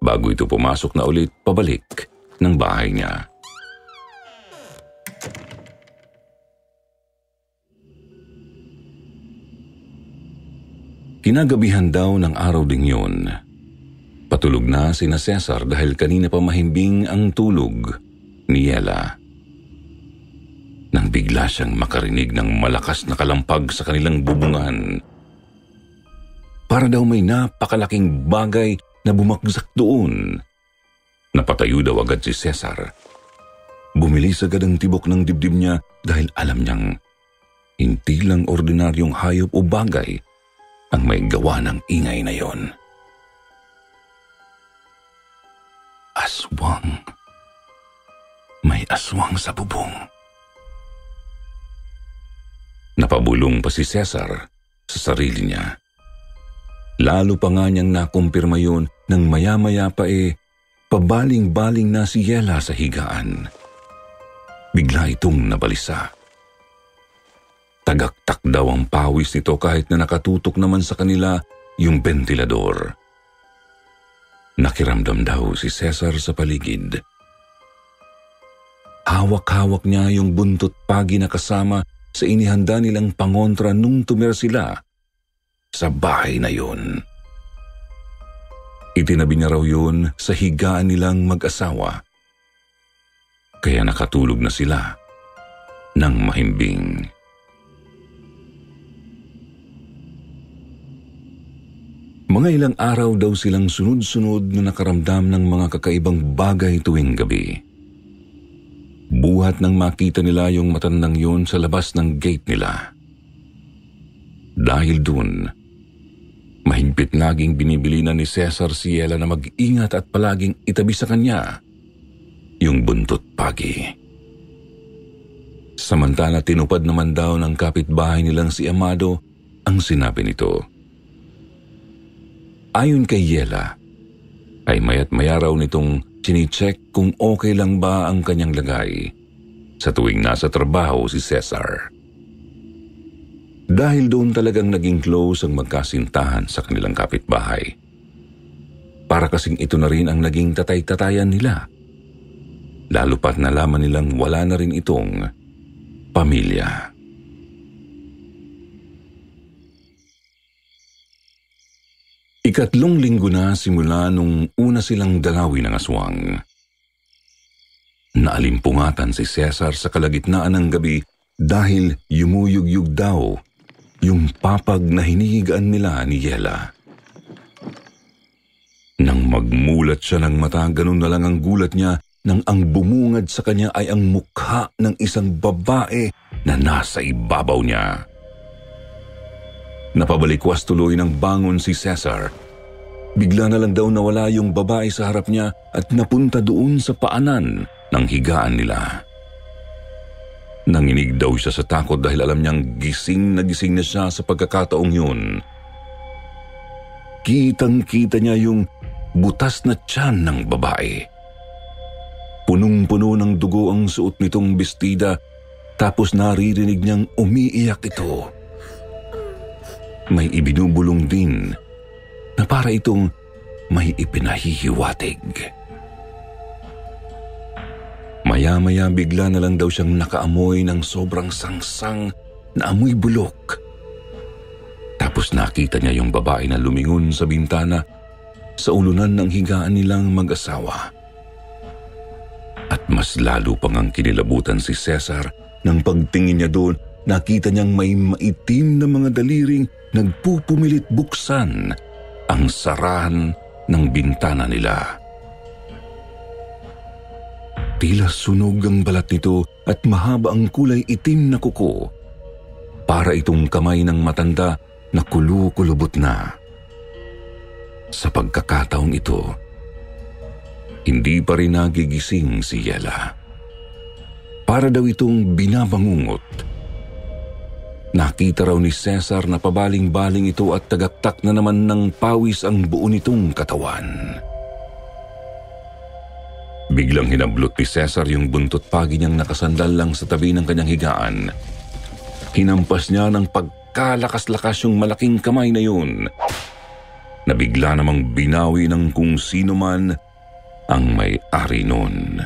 [SPEAKER 1] bago ito pumasok na ulit pabalik ng bahay niya. Kinagabihan daw ng araw ding yun. Patulog na sina Cesar dahil kanina pa mahimbing ang tulog ni Yela. Nang bigla siyang makarinig ng malakas na kalampag sa kanilang bubungan. Para daw may napakalaking bagay na bumagsak doon. Napatayo daw agad si Cesar. Bumilis agad ang tibok ng dibdib niya dahil alam niyang hindi lang ordinaryong hayop o bagay ang may gawa ng ingay na yon. Aswang. May aswang sa bubong. Napabulong pa si Cesar sa sarili niya. Lalo pa nga niyang nakumpirma yun nang maya-maya pa pabaling-baling na si Yela sa higaan. Bigla itong nabalisa. Tagaktak daw ang pawis nito kahit na nakatutok naman sa kanila yung bentilador. Nakiramdam daw si Cesar sa paligid. Hawak-hawak niya yung buntot pagi na kasama sa inihanda nilang pangontra nung tumira sila sa bahay na yun. Itinabi niya raw yun sa higaan nilang mag-asawa. Kaya nakatulog na sila ng mahimbing. Mga ilang araw daw silang sunod-sunod na nakaramdam ng mga kakaibang bagay tuwing gabi. Buhat nang makita nila yung matandang yun sa labas ng gate nila. Dahil dun, mahigpit laging binibilinan ni Cesar si Yela na mag-ingat at palaging itabi sa kanya yung buntot pagi. Samantala tinupad naman daw ng kapitbahay nilang si Amado ang sinabi nito. Ayon kay Yela, ay maya't maya raw nitong chine-check kung okay lang ba ang kanyang lagay sa tuwing nasa trabaho si Cesar. Dahil doon talagang naging close ang magkasintahan sa kanilang kapitbahay. Para kasing ito na rin ang naging tatay-tatayan nila. Lalo pat nalaman nilang wala na rin itong pamilya. Ikatlong linggo na simula nung una silang dalawin ng aswang. Naalimpungatan si Cesar sa kalagitnaan ng gabi dahil yumuyugyug daw yung papag na hinihigaan nila ni Yela. Nang magmulat siya ng mata, ganun na lang ang gulat niya nang ang bumungad sa kanya ay ang mukha ng isang babae na nasa ibabaw niya. Napabalikwas tuloy ng bangon si Cesar. Bigla na lang daw nawala yung babae sa harap niya at napunta doon sa paanan ng higaan nila. Nanginig daw siya sa takot dahil alam niyang gising na siya sa pagkakataong yun. Kitang-kita niya yung butas na tiyan ng babae. Punong-puno ng dugo ang suot nitong bestida, tapos naririnig niyang umiiyak ito. May ibinubulong din na para itong may ipinahihiwatig. Maya-maya bigla na lang daw siyang nakaamoy ng sobrang sangsang na amoy bulok. Tapos nakita niya yung babae na lumingon sa bintana sa ulunan ng higaan nilang mag-asawa. At mas lalo pang ang kinilabutan si Cesar nang pagtingin niya doon, nakita niyang may maitim na mga daliring nagpupumilit buksan ang sarahan ng bintana nila. Tila sunog ang balat nito at mahaba ang kulay itim na kuko. Para itong kamay ng matanda na kulukulubot na. Sa pagkakataong ito, hindi pa rin nagigising si Yela. Para daw itong binabangungot. Nakita raw ni Cesar na pabaling-baling ito at tagaktak na naman ng pawis ang buo nitong katawan. Biglang hinablot ni Cesar yung buntot pagi niyang nakasandal lang sa tabi ng kanyang higaan. Hinampas niya ng pagkalakas-lakas yung malaking kamay na yun, na bigla namang binawi ng kung sino man ang may-ari nun.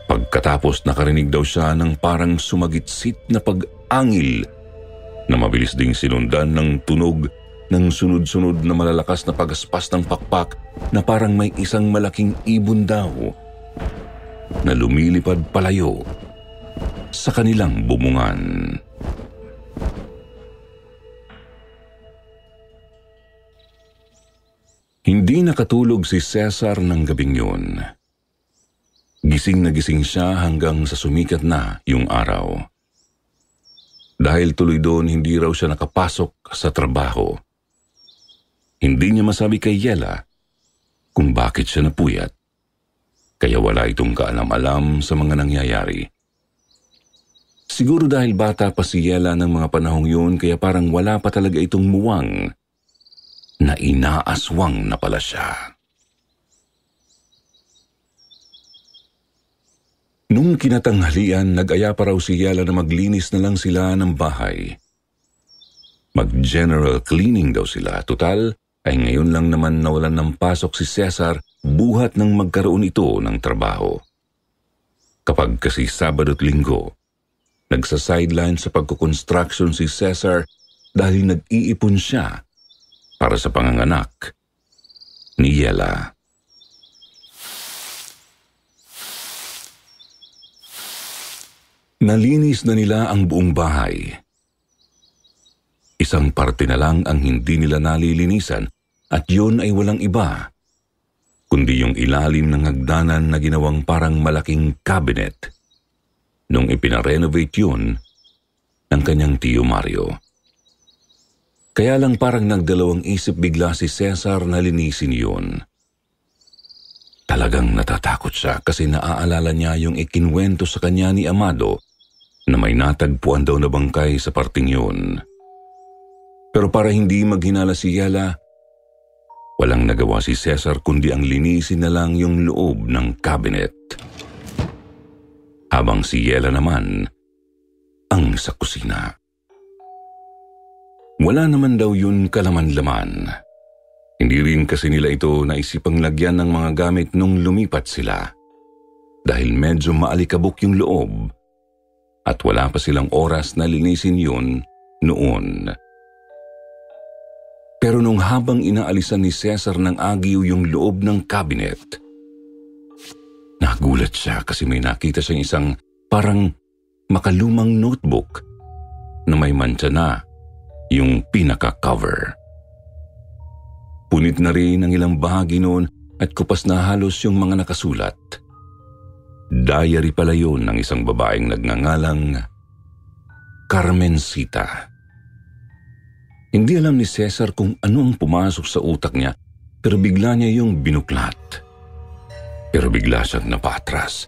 [SPEAKER 1] Pagkatapos nakarinig daw siya ng parang sumagitsit na pag-angil na mabilis ding sinundan ng tunog ng sunod-sunod na malalakas na pagaspas ng pakpak na parang may isang malaking ibon daw na lumilipad palayo sa kanilang bubungan. Hindi nakatulog si Cesar ng gabing yun. Gising na gising siya hanggang sa sumikat na yung araw. Dahil tuloy doon, hindi raw siya nakapasok sa trabaho. Hindi niya masabi kay Yela kung bakit siya napuyat, kaya wala itong kaalam-alam sa mga nangyayari. Siguro dahil bata pa si Yela ng mga panahong yun, kaya parang wala pa talaga itong muwang na inaaswang na pala siya. Nung kinatanghalian, nag-aya pa raw si Yela na maglinis na lang sila ng bahay. Mag-general cleaning daw sila. Tutal, ay ngayon lang naman nawalan ng pasok si Cesar buhat nang magkaroon ito ng trabaho. Kapag kasi Sabado't Linggo, nagsa-sideline sa pagkukonstruction si Cesar dahil nag-iipon siya para sa panganganak ni Yela. Nalinis na nila ang buong bahay. Isang parte na lang ang hindi nila nalilinisan at yun ay walang iba, kundi yung ilalim ng hagdanan na ginawang parang malaking cabinet nung ipinarenovate yun ng kanyang tiyo Mario. Kaya lang parang nagdalawang isip bigla si Cesar na linisin yun. Talagang natatakot siya kasi naaalala niya yung ikinwento sa kanya ni Amado na may natagpuan daw na bangkay sa parting yun. Pero para hindi maghinala si Yela, walang nagawa si Cesar kundi ang linisin na lang yung loob ng cabinet. Habang si Yela naman ang sa kusina. Wala naman daw yun kalaman-laman. Hindi rin kasi nila ito naisipang lagyan ng mga gamit nung lumipat sila. Dahil medyo maalikabok yung loob at wala pa silang oras na linisin yun noon. Pero nung habang inaalisan ni Cesar ng agiw yung loob ng cabinet, Nagulat siya kasi may nakita siyang isang parang makalumang notebook na may mantsa na yung pinaka-cover. Punit na rin ang ilang bahagi noon at kupas na halos yung mga nakasulat. Diary pala yun ng isang babaeng nagngangalang Carmencita. Hindi alam ni Cesar kung ano ang pumasok sa utak niya, pero bigla niya yung binuklat. Pero bigla siyang napatras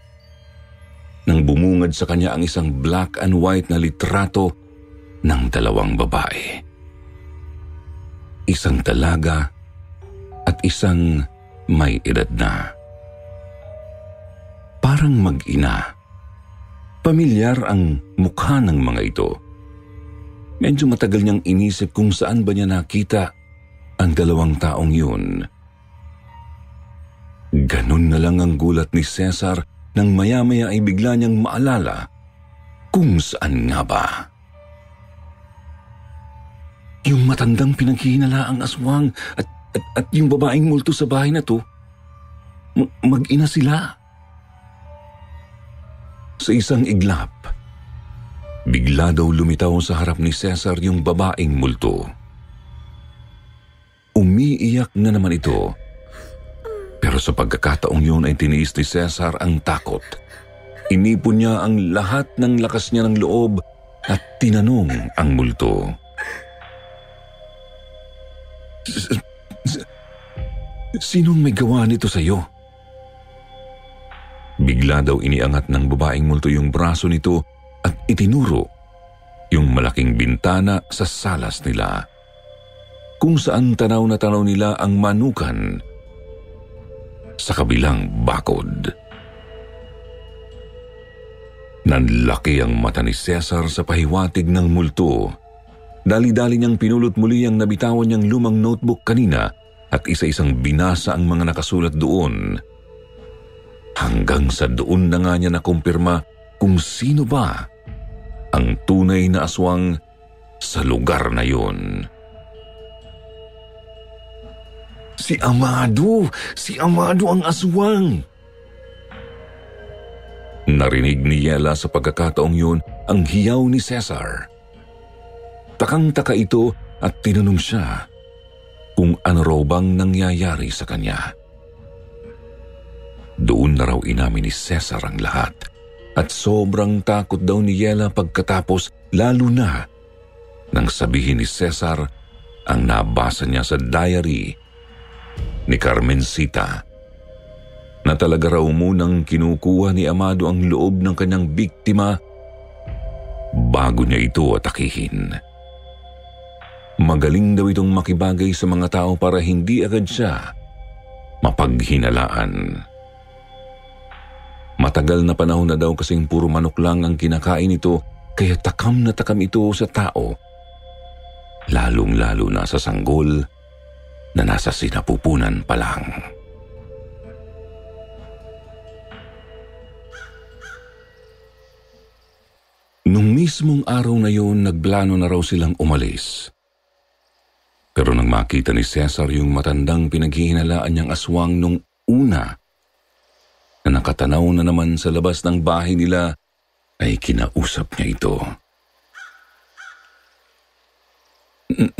[SPEAKER 1] nang bumungad sa kanya ang isang black and white na litrato ng dalawang babae. Isang dalaga at isang may edad na. Parang mag-ina. Pamilyar ang mukha ng mga ito. Medyo matagal niyang inisip kung saan ba niya nakita ang dalawang taong yun. Ganun na lang ang gulat ni Cesar nang maya-maya ay bigla niyang maalala kung saan nga ba. Yung matandang pinaghihinala ang aswang at yung babaeng multo sa bahay na to, mag-ina sila. Sa isang iglap, bigla daw lumitaw sa harap ni Cesar yung babaeng multo. Umiiyak na naman ito, pero sa pagkakataong yun ay tiniis ni Cesar ang takot. Inipon niya ang lahat ng lakas niya ng loob at tinanong ang multo. Sinong may gawa nito sa'yo? Bigla daw iniangat ng babaeng multo yung braso nito at itinuro yung malaking bintana sa salas nila, kung saan tanaw na tanaw nila ang manukan sa kabilang bakod. Nanlaki ang mata ni Cesar sa pahiwatig ng multo. Dali-dali niyang pinulot muli ang nabitawan niyang lumang notebook kanina at isa-isang binasa ang mga nakasulat doon. Hanggang sa doon na nga niya nakumpirma kung sino ba ang tunay na aswang sa lugar na yun. Si Amado! Si Amado ang aswang! Narinig ni Yela sa pagkakataong yun ang hiyaw ni Cesar. Takang-taka ito at tinanong siya kung ano raw bang nangyayari sa kanya. Doon na raw inamin ni Cesar ang lahat at sobrang takot daw ni Yela pagkatapos, lalo na nang sabihin ni Cesar ang nabasa niya sa diary ni Carmencita na talaga raw munang kinukuha ni Amado ang loob ng kanyang biktima bago niya ito atakihin. Magaling daw itong makibagay sa mga tao para hindi agad siya mapaghinalaan. Matagal na panahon na daw kasing puro manok lang ang kinakain ito, kaya takam na takam ito sa tao, lalong-lalo na sa sanggol na nasa sinapupunan pa lang. Nung mismong araw na yun, nagplano na raw silang umalis. Pero nang makita ni Cesar yung matandang pinaghihinalaan niyang aswang nung una, na nakatanaw na naman sa labas ng bahay nila, ay kinausap niya ito.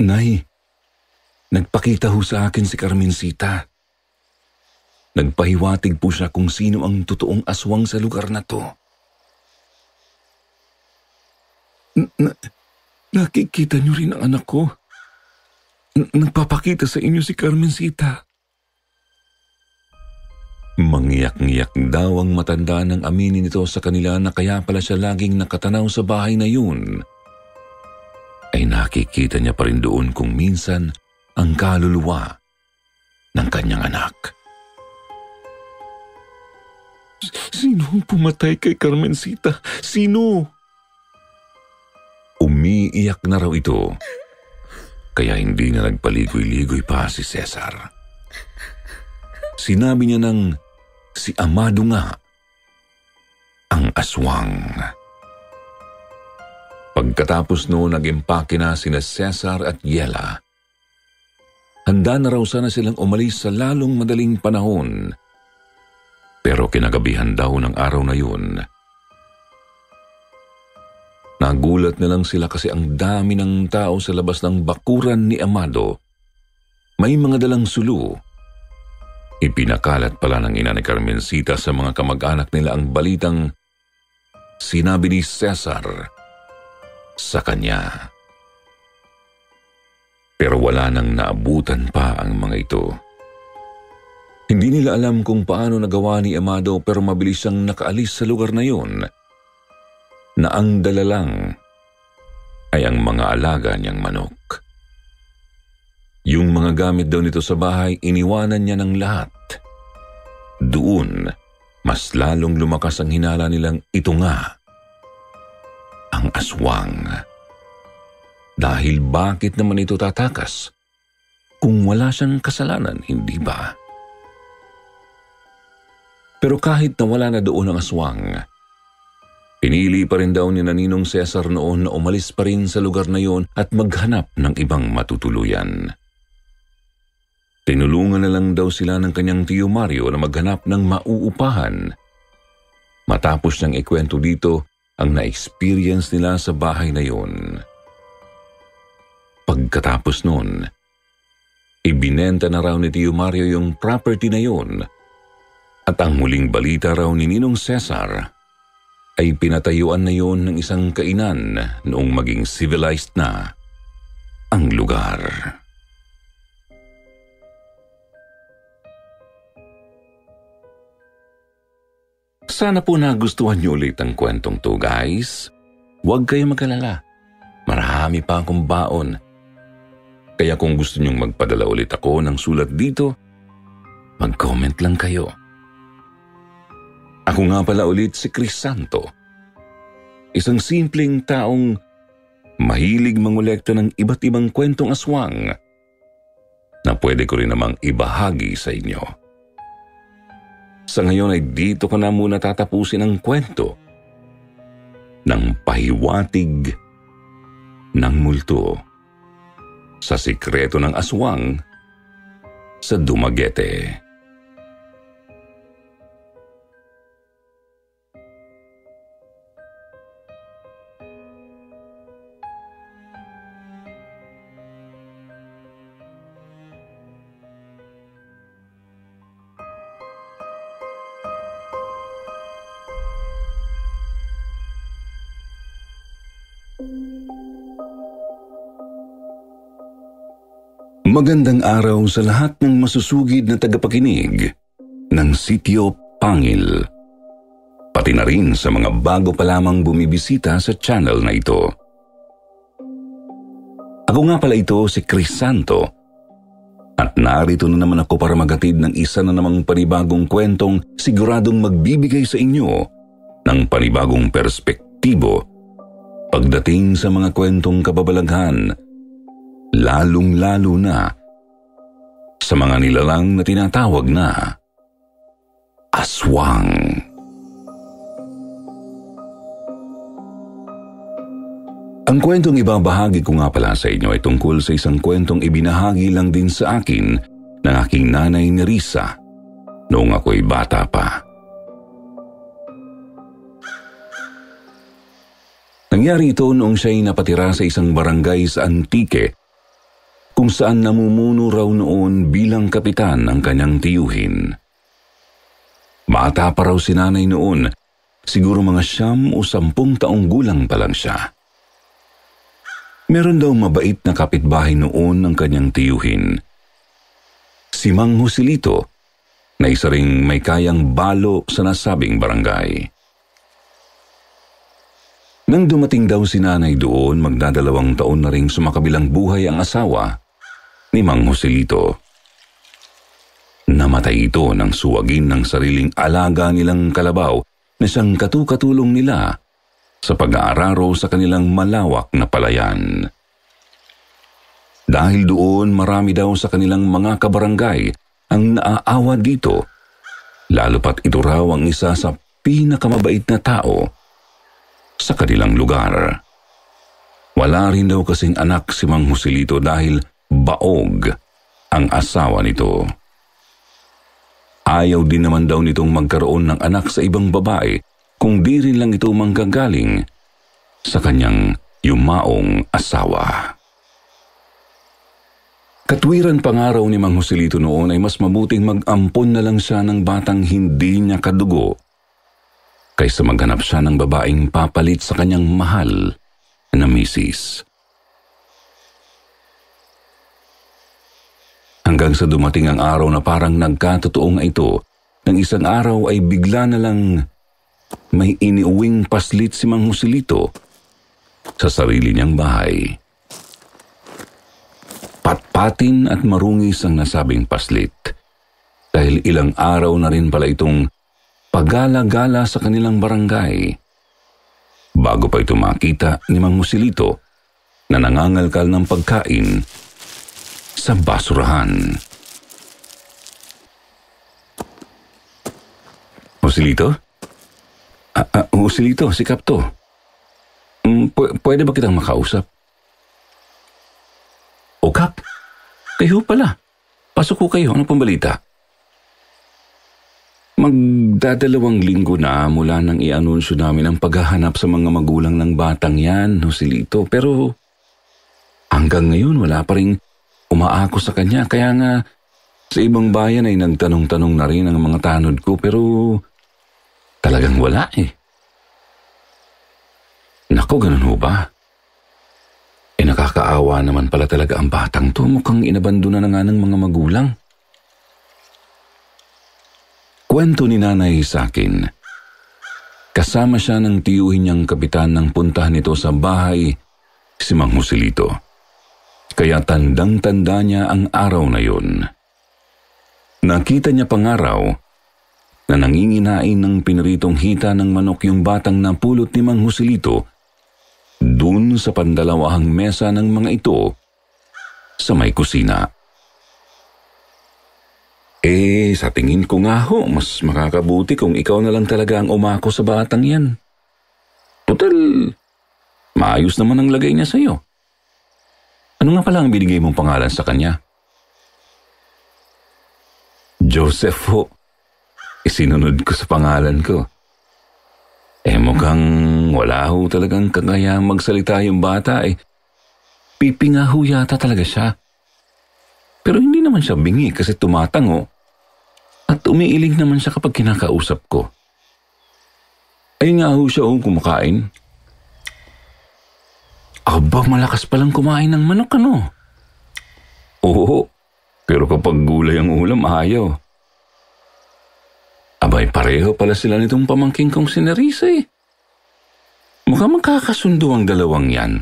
[SPEAKER 1] Nay, nagpakita ho sa akin si Carmencita. Nagpahiwatig po siya kung sino ang totoong aswang sa lugar na to. Nakikita niyo rin ang anak ko. Nagpapakita sa inyo si Carmencita. Mangyak-ngyak daw ang matanda ng aminin nito sa kanila na kaya pala siya laging nakatanaw sa bahay na yun. Ay nakikita niya pa rin doon kung minsan ang kaluluwa ng kanyang anak. Sino ang pumatay kay Carmencita? Sino? Umiiyak na raw ito, kaya hindi na nagpaligoy-ligoy pa si Cesar. Sinabi niya ng si Amado nga ang aswang. Pagkatapos noon, nag-impake na sina Cesar at Yela. Handa na raw sana silang umalis sa lalong madaling panahon. Pero kinagabihan daw ng araw na yun. Nagulat na lang sila kasi ang dami ng tao sa labas ng bakuran ni Amado. May mga dalang sulu. Ipinakalat pala ng ina ni Carmencita sa mga kamag-anak nila ang balitang sinabi ni Cesar sa kanya. Pero wala nang naabutan pa ang mga ito. Hindi nila alam kung paano nagawa ni Amado pero mabilis siyang nakaalis sa lugar na yun na ang dala lang ay ang mga alaga niyang manok. Yung mga gamit daw nito sa bahay, iniwanan niya ng lahat. Doon, mas lalong lumakas ang hinala nilang ito nga, ang aswang. Dahil bakit naman ito tatakas? Kung wala siyang kasalanan, hindi ba? Pero kahit na wala na doon ang aswang, pinili pa rin daw ni Ninong Cesar noon na umalis pa rin sa lugar na yon at maghanap ng ibang matutuluyan. Tinulungan na lang daw sila ng kanyang tiyo Mario na maghanap ng mauupahan. Matapos niyang ikwento dito ang na-experience nila sa bahay na yon. Pagkatapos nun, ibinenta na raw ni tiyo Mario yung property na yon at ang muling balita raw ni Ninong Cesar ay pinatayuan na yon ng isang kainan noong maging civilized na ang lugar. Sana po nagustuhan niyo ulit ang kwentong to, guys. Huwag kayong mag-alala. Marami pa akong baon. Kaya kung gusto niyong magpadala ulit ako ng sulat dito, mag-comment lang kayo. Ako nga pala ulit si Chris Santo. Isang simpleng taong mahilig mangolekta ng iba't ibang kwentong aswang na pwede ko rin namang ibahagi sa inyo. Sa ngayon ay dito ko na muna tatapusin ang kwento ng pahiwatig ng multo sa sikreto ng aswang sa Dumaguete. Magandang araw sa lahat ng masusugid na tagapakinig ng Sityo Pangil. Pati na rin sa mga bago pa lamang bumibisita sa channel na ito. Ako nga pala ito si Chris Santo at narito na naman ako para maghatid ng isa na namang panibagong kwentong siguradong magbibigay sa inyo ng panibagong perspektibo pagdating sa mga kwentong kababalaghan, lalong-lalo na sa mga nilalang na tinatawag na aswang. Ang kwentong ibabahagi ko nga pala sa inyo ay tungkol sa isang kwentong ibinahagi lang din sa akin ng aking nanay ni Risa noong ako'y bata pa. Nangyari ito noong siya'y napatira sa isang barangay sa Antique, kung saan namumuno raw noon bilang kapitan ang kanyang tiyuhin. Bata pa raw si nanay noon, siguro mga 9 o 10 taong gulang pa lang siya. Meron daw mabait na kapitbahay noon ng kanyang tiyuhin. Si Mang Joselito, na isa ring may kayang balo sa nasabing barangay. Nang dumating daw si nanay doon, magdadalawang taon na ring sumakabilang buhay ang asawa ni Mang Joselito. Namatay ito nang suwagin ng sariling alaga nilang kalabaw na siyang katukatulong nila sa pag-aararo sa kanilang malawak na palayan. Dahil doon marami daw sa kanilang mga kabarangay ang naaawa dito, lalo pat ito raw ang isa sa pinakamabait na tao sa kanilang lugar. Wala rin daw kasing anak si Mang Joselito dahil baog ang asawa nito. Ayaw din naman daw nitong magkaroon ng anak sa ibang babae kung di rin lang ito manggagaling sa kanyang yumaong asawa. Katwiran pangaraw ni Mang Joselito noon ay mas mabuting mag-ampon na lang siya ng batang hindi niya kadugo kaysa maghanap siya ng babaeng papalit sa kanyang mahal na misis. Hanggang sa dumating ang araw na parang nagkatotoo nga ito, ng isang araw ay bigla na lang may iniuwing paslit si Mang Joselito sa sarili niyang bahay. Patpatin at marungis ang nasabing paslit dahil ilang araw na rin pala itong pagala-gala sa kanilang barangay. Bago pa ito makita ni Mang Joselito na nangangalkal ng pagkain sa basurahan. Joselito? Joselito, sikap to. Pwede ba kitang makausap? O Kap, kayo pala. Pasok ko kayo, ano pong balita? Magdadalawang linggo na mula nang i-anunsyo namin ang paghahanap sa mga magulang ng batang yan, Joselito. Pero hanggang ngayon wala pa rin umaako sa kanya. Kaya nga sa ibang bayan ay nagtanong-tanong na rin ang mga tanod ko pero talagang wala eh. Naku, ganun ho ba? Nakakaawa naman pala talaga ang batang to. Mukhang inabandona na nga ng mga magulang. Kwento ni nanay sa akin. Kasama siya ng tiyuhin niyang kapitan nang puntahan nito sa bahay si Mang Joselito. Kaya tandang-tanda niya ang araw na yun. Nakita niya pang araw na nanginginain ng piniritong hita ng manok yung batang napulot ni Mang Joselito dun sa pandalawahang mesa ng mga ito sa may kusina. Sa tingin ko nga ho, mas makakabuti kung ikaw na lang talaga ang umako sa batang yan. Total, maayos naman ang lagay niya sa'yo. Ano nga pala ang binigay mong pangalan sa kanya? Joseph ho. Isinunod ko sa pangalan ko. Mukhang wala ho talagang kakayahang magsalita yung bata eh. Pipi nga ho yata talaga siya. Pero hindi naman siya bingi kasi tumatango at umiiling naman siya kapag kinakausap ko. Ayun nga ho siya kumakain. Aba, malakas palang kumain ng manok ano? Oo, pero kapag gulay ang ulam, ayaw. Abay, pareho pala sila nitong pamangking kong si Nerissa eh. Mukhang magkakasundo ang dalawang yan.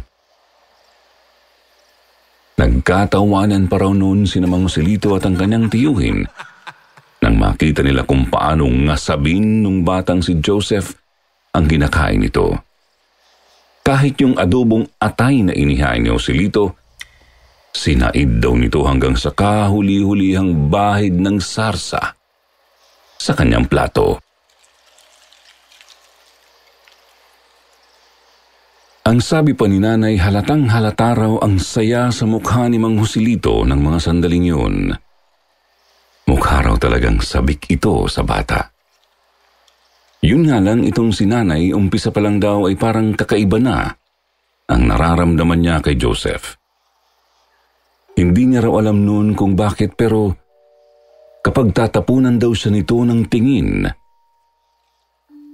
[SPEAKER 1] Nagkatawanan pa raw noon si Mang Joselito at ang kanyang tiyuhin nang makita nila kung paano ngasabin nung batang si Joseph ang kinakain nito. Kahit yung adobong atay na inihain ni Joselito, sinaid daw nito hanggang sa kahuli-hulihang bahid ng sarsa sa kanyang plato. Ang sabi pa ni nanay, halatang halata raw ang saya sa mukha ni Mang Joselito ng mga sandaling yun. Mukha raw talagang sabik ito sa bata. Yun nga lang, itong si nanay, umpisa pa lang daw ay parang kakaiba na ang nararamdaman niya kay Joseph. Hindi niya raw alam noon kung bakit pero kapag tatapunan daw siya nito ng tingin,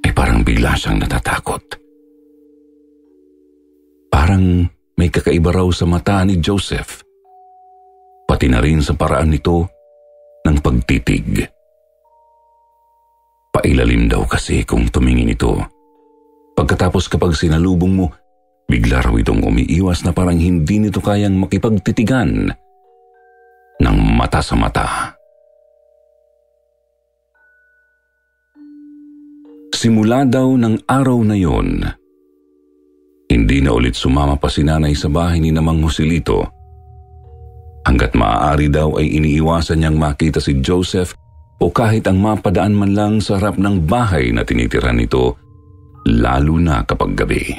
[SPEAKER 1] ay parang bigla siyang natatakot. Parang may kakaiba raw sa mata ni Joseph, pati na rin sa paraan nito ng pagtitig. Pailalim daw kasi kung tumingin ito. Pagkatapos kapag sinalubong mo, bigla raw itong umiiwas na parang hindi nito kayang makipagtitigan ng mata sa mata. Simula daw ng araw na yon, hindi na ulit sumama pa si nanay sa bahay ni Mang Joselito. Hanggat maaari daw ay iniiwasan niyang makita si Joseph o kahit ang mapadaan man lang sa harap ng bahay na tinitira nito, lalo na kapag gabi.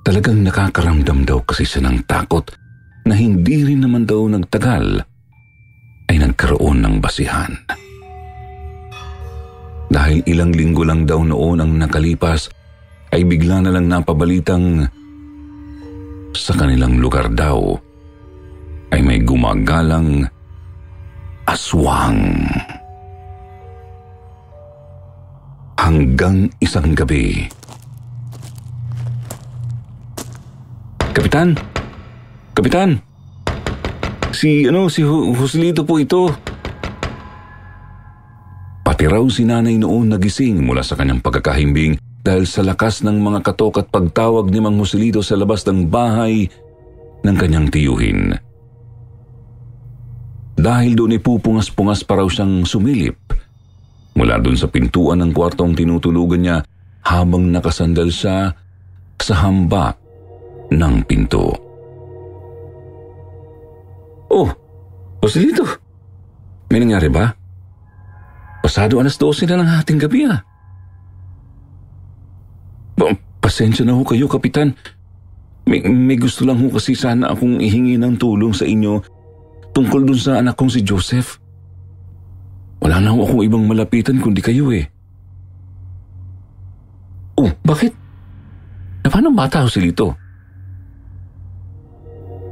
[SPEAKER 1] Talagang nakakaramdam daw kasi siya ng takot na hindi rin naman daw nagtagal ay nagkaroon ng basihan. Dahil ilang linggo lang daw noon ang nakalipas, ay bigla na lang napabalitang sa kanilang lugar daw ay may gumagalang aswang. Hanggang isang gabi, Kapitan! Kapitan! Si Joselito po ito. Pati raw si nanay noon nagising mula sa kanyang pagkakahimbing dahil sa lakas ng mga katok at pagtawag ni Mang Joselito sa labas ng bahay ng kanyang tiyuhin. Dahil doon ipupungas-pungas pa raw siyang sumilip mula doon sa pintuan ng kwartong tinutulugan niya habang nakasandal siya sa hamba ng pinto. Oh, Joselito, may nangyari ba? Pasado 12:00 na ng hating gabi ah. Pasensya na ho kayo, Kapitan. May gusto lang ho kasi sana akong ihingi ng tulong sa inyo tungkol dun sa anak kong si Joseph. Wala na ho akong ibang malapitan kundi kayo eh. Oh, bakit? Paano bata ho Joselito?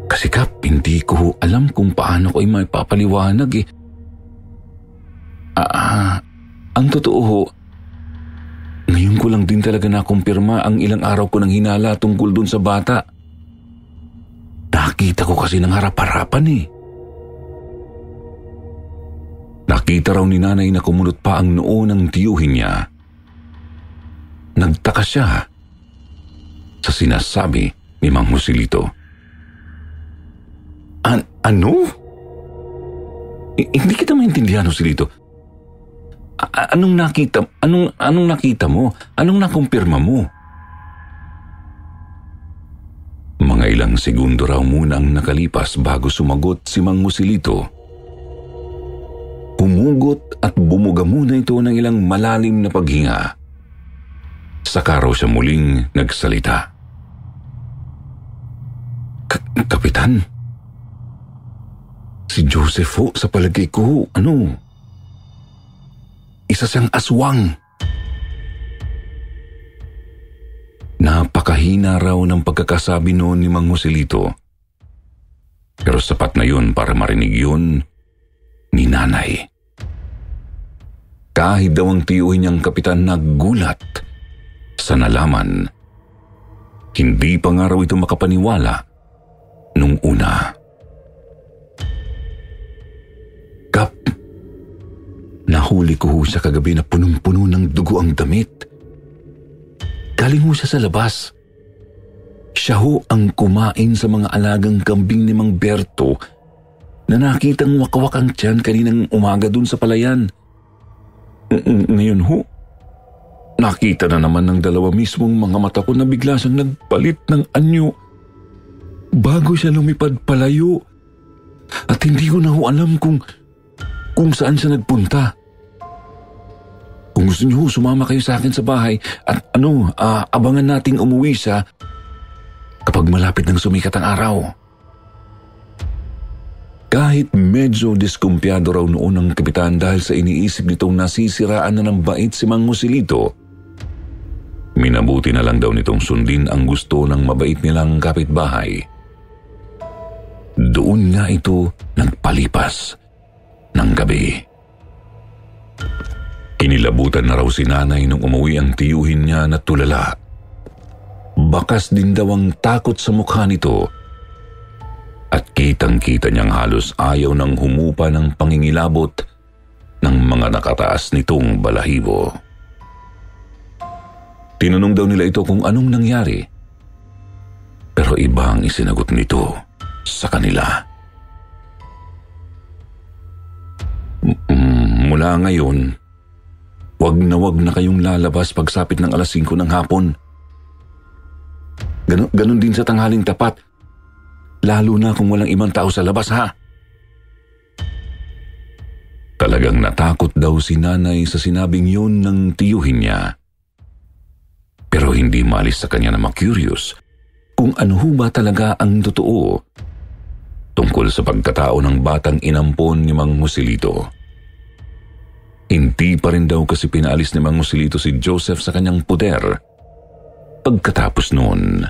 [SPEAKER 1] Kasi Kap, hindi ko alam kung paano ko ay maipapaliwanag eh. Ang totoo ho, ngayon ko lang din talaga nakumpirma ang ilang araw ko nang hinala tungkol dun sa bata. Nakita ko kasi ng harap-harapan eh. Nakita raw ni nanay na kumunot pa ang noo ng tiyuhin niya. Nagtaka siya sa sinasabi ni Mang Joselito. Ano? Hindi kita maintindihan, Joselito. Anong nakita mo? Anong nakumpirma mo? Mga ilang segundo raw muna ang nakalipas bago sumagot si Mang Joselito. Humugot at bumuga muna ito ng ilang malalim na paghinga. Saka raw siya muling nagsalita. Kapitan, si Joseph ho, sa palagay ko, isa siyang aswang. Napakahina raw ng pagkakasabi noon ni Mang Joselito. Pero sapat na yun para marinig yun ni nanay. Kahit daw ang tiyuhin niyang kapitan nagulat sa nalaman, hindi pa nga raw ito makapaniwala nung una. Kap, nahuli ko siya kagabi na punong-puno ng dugo ang damit. Galing ho siya sa labas. Siya ho ang kumain sa mga alagang kambing ni Mang Berto na nakitang wakwak ang tiyan kaninang umaga dun sa palayan. Ngayon ho, nakita na naman ng dalawa mismong mga mata ko na bigla siyang nagpalit ng anyo bago siya lumipad palayo. At hindi ko na ho alam kung saan siya nagpunta. Kung gusto niyo, sumama kayo sa akin sa bahay at abangan nating umuwi siya kapag malapit ng sumikat ang araw. Kahit medyo diskumpiyado raw noon ang kapitan dahil sa iniisip nitong nasisiraan na ng bait si Mang Joselito, minabuti na lang daw nitong sundin ang gusto ng mabait nilang kapitbahay. Doon nga ito nagpalipas ng gabi. Kinilabutan na raw si nanay nung umuwi ang tiyuhin niya na tulala. Bakas din daw ang takot sa mukha nito at kitang-kita niyang halos ayaw nang humupa ng pangingilabot ng mga nakataas nitong balahibo. Tinanong daw nila ito kung anong nangyari, pero iba ang isinagot nito sa kanila. Mula ngayon, wag na kayong lalabas pagsapit ng 5:00 ng hapon. Ganon din sa tanghaling tapat, lalo na kung walang ibang tao sa labas, ha? Talagang natakot daw si nanay sa sinabing yun ng tiyuhin niya. Pero hindi maalis sa kanya na ma-curious kung ano ho ba talaga ang totoo tungkol sa pagkatao ng batang inampon ni Mang Joselito. Hindi pa rin daw kasi pinaalis ni Mang Joselito si Joseph sa kanyang puder. Pagkatapos noon,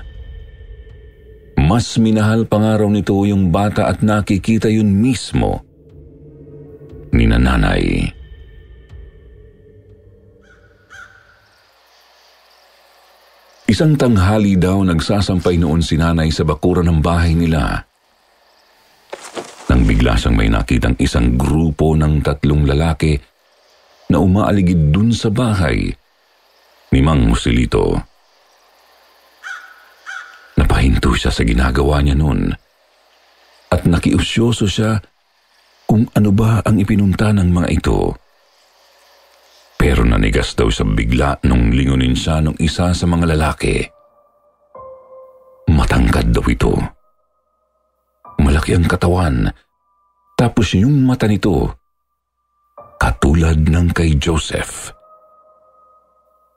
[SPEAKER 1] mas minahal pa nga raw nito yung bata at nakikita yun mismo ni nanay. Isang tanghali daw nagsasampay noon si nanay sa bakuran ng bahay nila. Nang bigla siyang may nakitang isang grupo ng 3 lalaki na umaaligid dun sa bahay ni Mang Joselito. Napahinto siya sa ginagawa niya noon at nakiusyoso siya kung ano ba ang ipinunta ng mga ito. Pero nanigas daw siya bigla nung lingunin siya ng isa sa mga lalaki. Matangkad daw ito. Malaki ang katawan, tapos yung mata nito, katulad ng kay Joseph,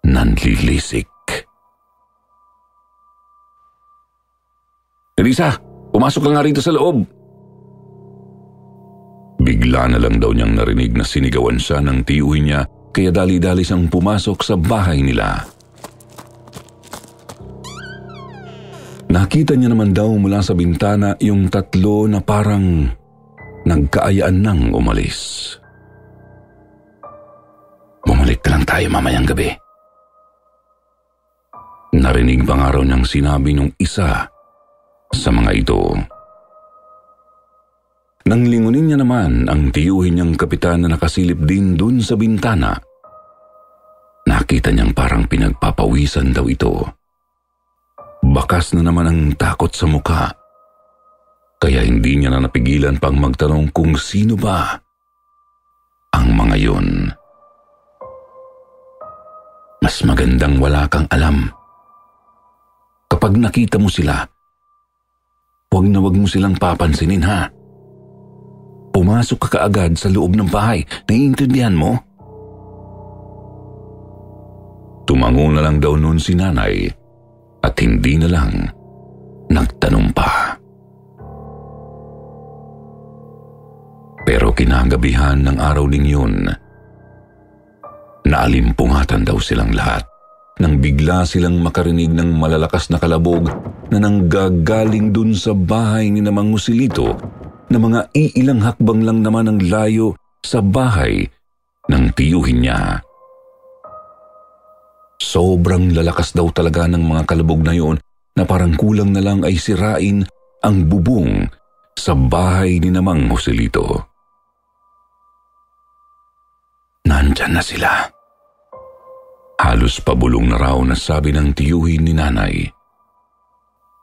[SPEAKER 1] nanlilisik. "Elisa, pumasok ka nga rito sa loob." Bigla na lang daw niyang narinig na sinigawan siya ng tiyuhin niya, kaya dali-dali siyang pumasok sa bahay nila. Nakita niya naman daw mula sa bintana yung 3 na parang nagkaayaan nang umalis. "Bumalik na lang tayo mamayang gabi." Narinig pa nga raw niyang sinabi nung isa sa mga ito. Nang lingunin niya naman ang tiyuhin niyang kapitan na nakasilip din dun sa bintana, nakita niyang parang pinagpapawisan daw ito. Bakas na naman ang takot sa mukha, kaya hindi niya na napigilan pang magtanong kung sino ba ang mga yun. "Mas magandang wala kang alam. Kapag nakita mo sila, wag na wag mo silang papansinin, ha? Pumasok ka kaagad sa loob ng bahay. Naiintindihan mo?" Tumango na lang daw noon si nanay at hindi na lang nagtanong pa. Pero kinagabihan ng araw ding yun, naalimpungatan daw silang lahat nang bigla silang makarinig ng malalakas na kalabog na nanggagaling dun sa bahay ni Mang Joselito na mga iilang hakbang lang naman ang layo sa bahay ng tiyuhin niya. Sobrang lalakas daw talaga ng mga kalabog na yun na parang kulang na lang ay sirain ang bubong sa bahay ni Mang Joselito. Nandyan na sila. Halos pabulong na raw na sabi ng tiyuhin ni nanay.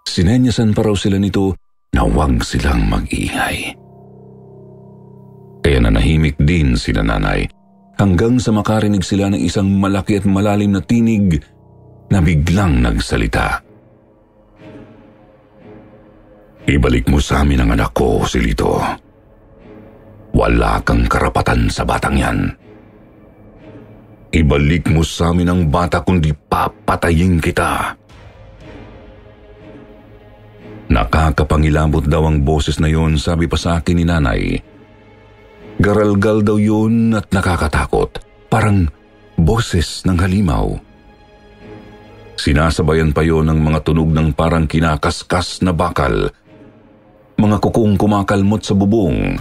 [SPEAKER 1] Sinenyasan pa raw sila nito na huwag silang mag-iingay. Kaya nanahimik din si nanay hanggang sa makarinig sila ng isang malaki at malalim na tinig na biglang nagsalita. "Ibalik mo sa amin ang anak ko, Joselito. Wala kang karapatan sa batang yan. Ibalik mo sa amin ang bata kundi papatayin kita." Nakakapangilabot daw ang boses na yun, sabi pa sa akin ni nanay. Garalgal daw yun at nakakatakot, parang boses ng halimaw. Sinasabayan pa yun ng mga tunog ng parang kinakaskas na bakal, mga kukong kumakalmot sa bubong.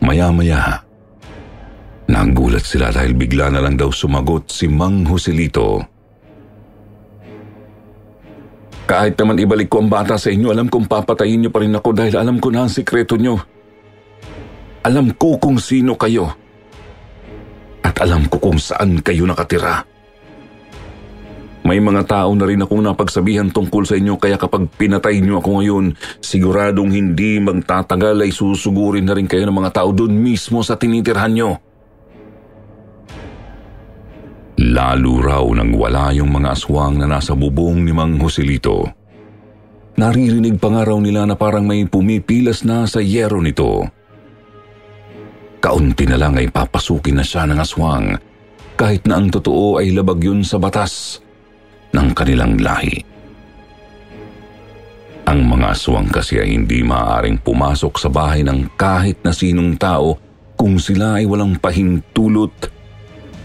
[SPEAKER 1] Maya-maya, nagulat sila dahil bigla na lang daw sumagot si Mang Joselito. "Kahit naman ibalik ko ang bata sa inyo, alam kong papatayin niyo pa rin ako dahil alam ko na ang sikreto niyo. Alam ko kung sino kayo. At alam ko kung saan kayo nakatira. May mga tao na rin akong napagsabihan tungkol sa inyo, kaya kapag pinatay niyo ako ngayon, siguradong hindi magtatagal ay susugurin na rin kayo ng mga tao doon mismo sa tinitirhan niyo." Lalo raw nang wala yung mga aswang na nasa bubong ni Mang Joselito. Naririnig pa nga raw nila na parang may pumipilas na sa yero nito. Kaunti na lang ay papasukin na siya ng aswang, kahit na ang totoo ay labag yun sa batas ng kanilang lahi. Ang mga aswang kasi ay hindi maaaring pumasok sa bahay ng kahit na sinong tao kung sila ay walang pahintulot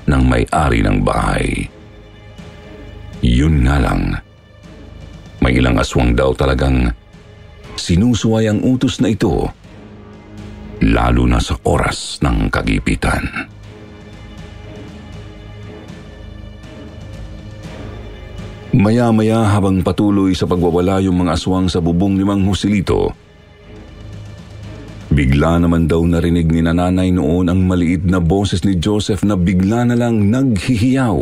[SPEAKER 1] ng may-ari ng bahay. Yun nga lang, may ilang aswang daw talagang sinusuway ang utos na ito, lalo na sa oras ng kagipitan. Maya-maya habang patuloy sa pagwawala yung mga aswang sa bubong ni Mang Joselito, bigla naman daw narinig ni nanay noon ang maliit na boses ni Joseph na bigla na lang naghihiyaw.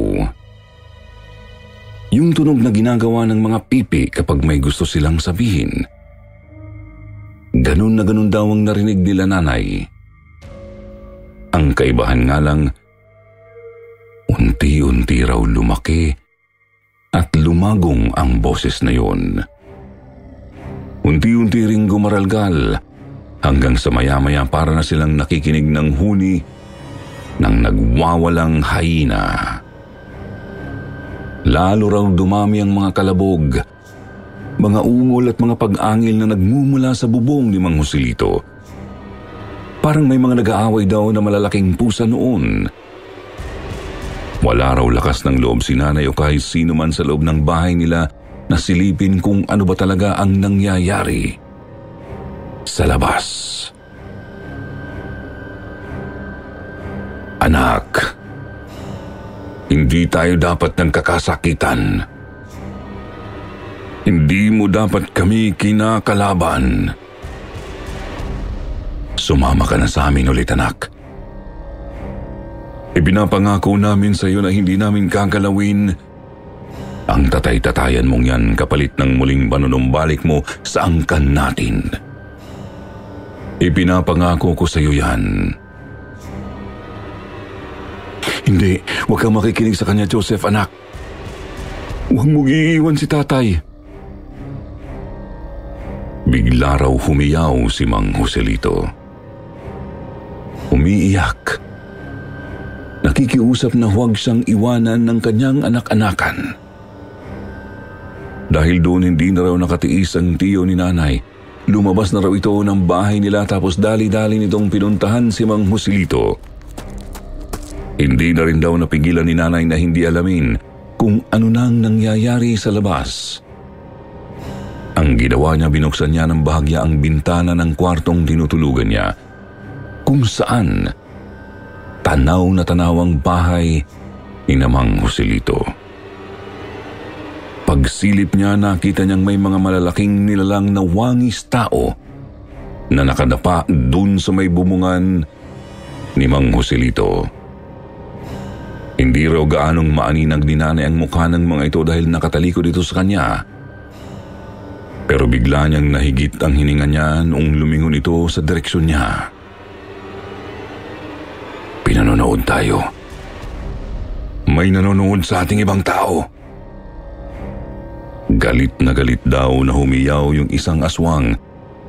[SPEAKER 1] Yung tunog na ginagawa ng mga pipi kapag may gusto silang sabihin. Ganun na ganun daw ang narinig nila nanay. Ang kaibahan nga lang, unti-unti raw lumaki at lumagong ang boses na yun. Unti-unti ring gumaralgal hanggang sa maya-maya para na silang nakikinig ng huni ng nagwawalang hyena. Lalo raw dumami ang mga kalabog, mga ungol at mga pag-angil na nagmumula sa bubong ni Mang Joselito. Parang may mga nag-aaway daw na malalaking pusa noon. Wala raw lakas ng loob si nanay o kahit sino man sa loob ng bahay nila na silipin kung ano ba talaga ang nangyayari sa labas. Anak, hindi tayo dapat nagkakasakitan. Hindi mo dapat kami kinakalaban. Sumama ka na sa amin ulit, anak. Ipinapangako namin sa iyo na hindi namin kagalawin ang tatay-tatayan mong yan kapalit ng muling panunumbalik mo sa angkan natin. Ipinapangako ko sa iyo yan. Hindi, huwag kang makikinig sa kanya, Joseph, anak. Huwag mong iiwan si tatay. Bigla raw humiyaw si Mang Joselito. Umiiyak. Nakikiusap na huwag siyang iwanan ng kanyang anak-anakan. Dahil doon hindi na raw nakatiis ang tiyo ni nanay, lumabas na raw ito ng bahay nila tapos dali-dali nitong pinuntahan si Mang Joselito. Hindi na rin daw napigilan ni nanay na hindi alamin kung ano nang nangyayari sa labas. Ang ginawa niya, binuksan niya ng bahagya ang bintana ng kwartong tinutulugan niya, kung saan tanaw na tanaw ang bahay ni Mang Joselito. Pagsilip niya, nakita niyang may mga malalaking nilalang na wangis tao na nakadapa dun sa may bumungan ni Mang Joselito. Hindi raw gaanong maaninag ni nanay ang mukha ng mga ito dahil nakatalikod ito sa kanya. Pero bigla niyang nahigit ang hininga niya noong lumingon ito sa direksyon niya. Pinanonood tayo. May nanonood sa ating ibang tao. Galit na galit daw na humiyaw yung isang aswang,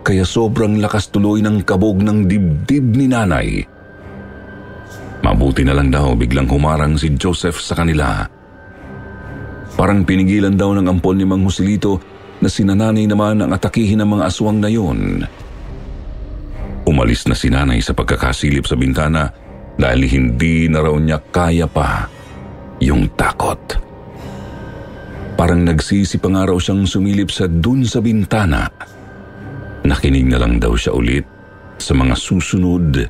[SPEAKER 1] kaya sobrang lakas tuloy ng kabog ng dibdib ni nanay. Mabuti na lang daw biglang humarang si Joseph sa kanila. Parang pinigilan daw ng ampon ni Mang Joselito na si nanay naman ang atakihin ng mga aswang na yun. Umalis na si nanay sa pagkakasilip sa bintana dahil hindi na raw niya kaya pa yung takot. Parang nagsisi pa nga raw siyang sumilip sa dun sa bintana. Nakinig na lang daw siya ulit sa mga susunod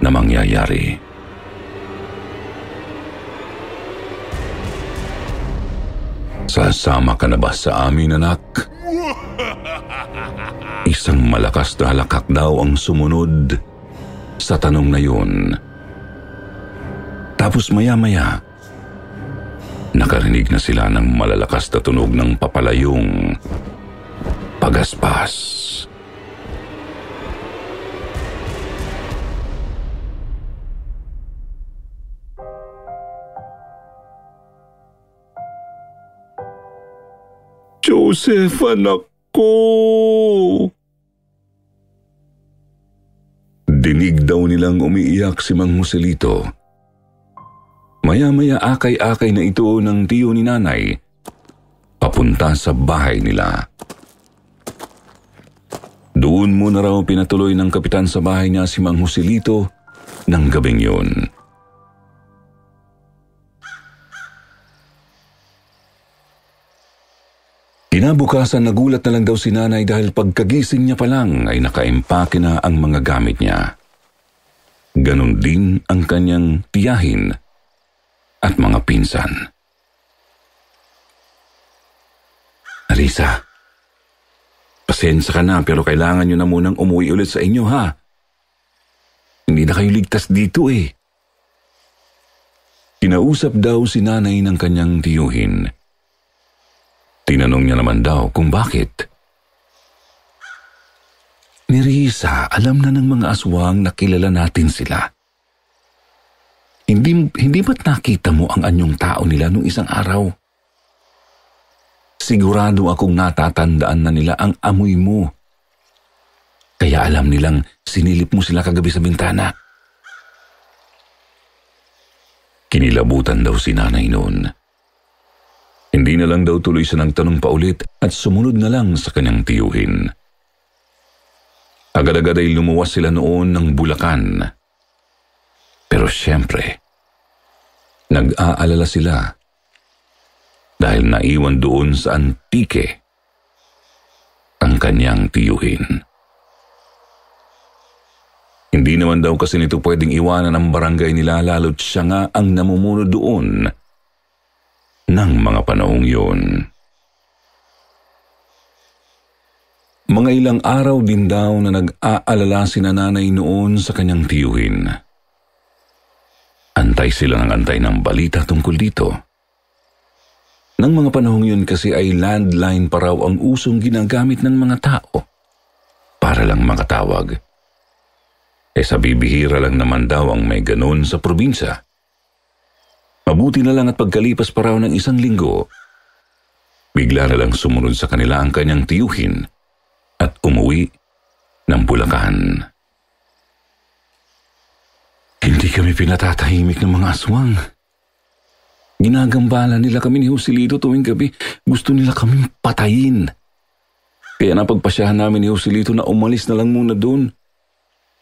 [SPEAKER 1] na mangyayari. Sasama ka na ba sa amin, anak? Isang malakas na halakak daw ang sumunod sa tanong na yun. Tapos maya-maya, nakarinig na sila ng malalakas na tunog ng papalayong pagaspas. Joseph, anak ko! Dinig daw nilang umiiyak si Mang Joselito. Maya-maya akay-akay na ito ng tiyo ni nanay papunta sa bahay nila. Doon mo na raw pinatuloy ng kapitan sa bahay niya si Mang Joselito ng gabing yun. Kinabukasan nagulat na lang daw si nanay dahil pagkagising niya pa lang ay nakaimpake na ang mga gamit niya. Ganon din ang kanyang tiyahin at mga pinsan. Arisa, pasensya ka na pero kailangan nyo na munang umuwi ulit sa inyo ha. Hindi na kayo ligtas dito eh. Kinausap daw si nanay ng kanyang tiyuhin. Tinanong niya naman daw kung bakit. Ni Risa, alam na ng mga aswang na kilala natin sila. Hindi ba't nakita mo ang anyong tao nila nung isang araw? Sigurado akong natatandaan na nila ang amoy mo. Kaya alam nilang sinilip mo sila kagabi sa bintana. Kinilabutan daw si nanay noon. Hindi na lang daw tuloy siya nagtanong pa ulit at sumunod na lang sa kanyang tiyuhin. Agad-agad ay lumuwas sila noon ng Bulacan. Pero siyempre, nag-aalala sila dahil naiwan doon sa Antique ang kanyang tiyuhin. Hindi naman daw kasi nito pwedeng iwanan ang barangay nila lalo't siya nga ang namumuno doon ng mga panahong yun. Mga ilang araw din daw na nag-aalala si nanay noon sa kanyang tiyuhin. Antay sila ng antay ng balita tungkol dito. Nang mga panahong yun kasi ay landline pa raw ang usong ginagamit ng mga tao para lang makatawag. Sa bibihira lang naman daw ang may ganun sa probinsya. Mabuti na lang at pagkalipas pa raw ng 1 linggo, bigla na lang sumunod sa kanila ang kanyang tiyuhin at umuwi ng Bulacan. Hindi kami pinatatahimik ng mga aswang. Ginagambala nila kami ni Joselito tuwing gabi. Gusto nila kaming patayin. Kaya napagpasyahan namin ni Joselito na umalis na lang muna doon.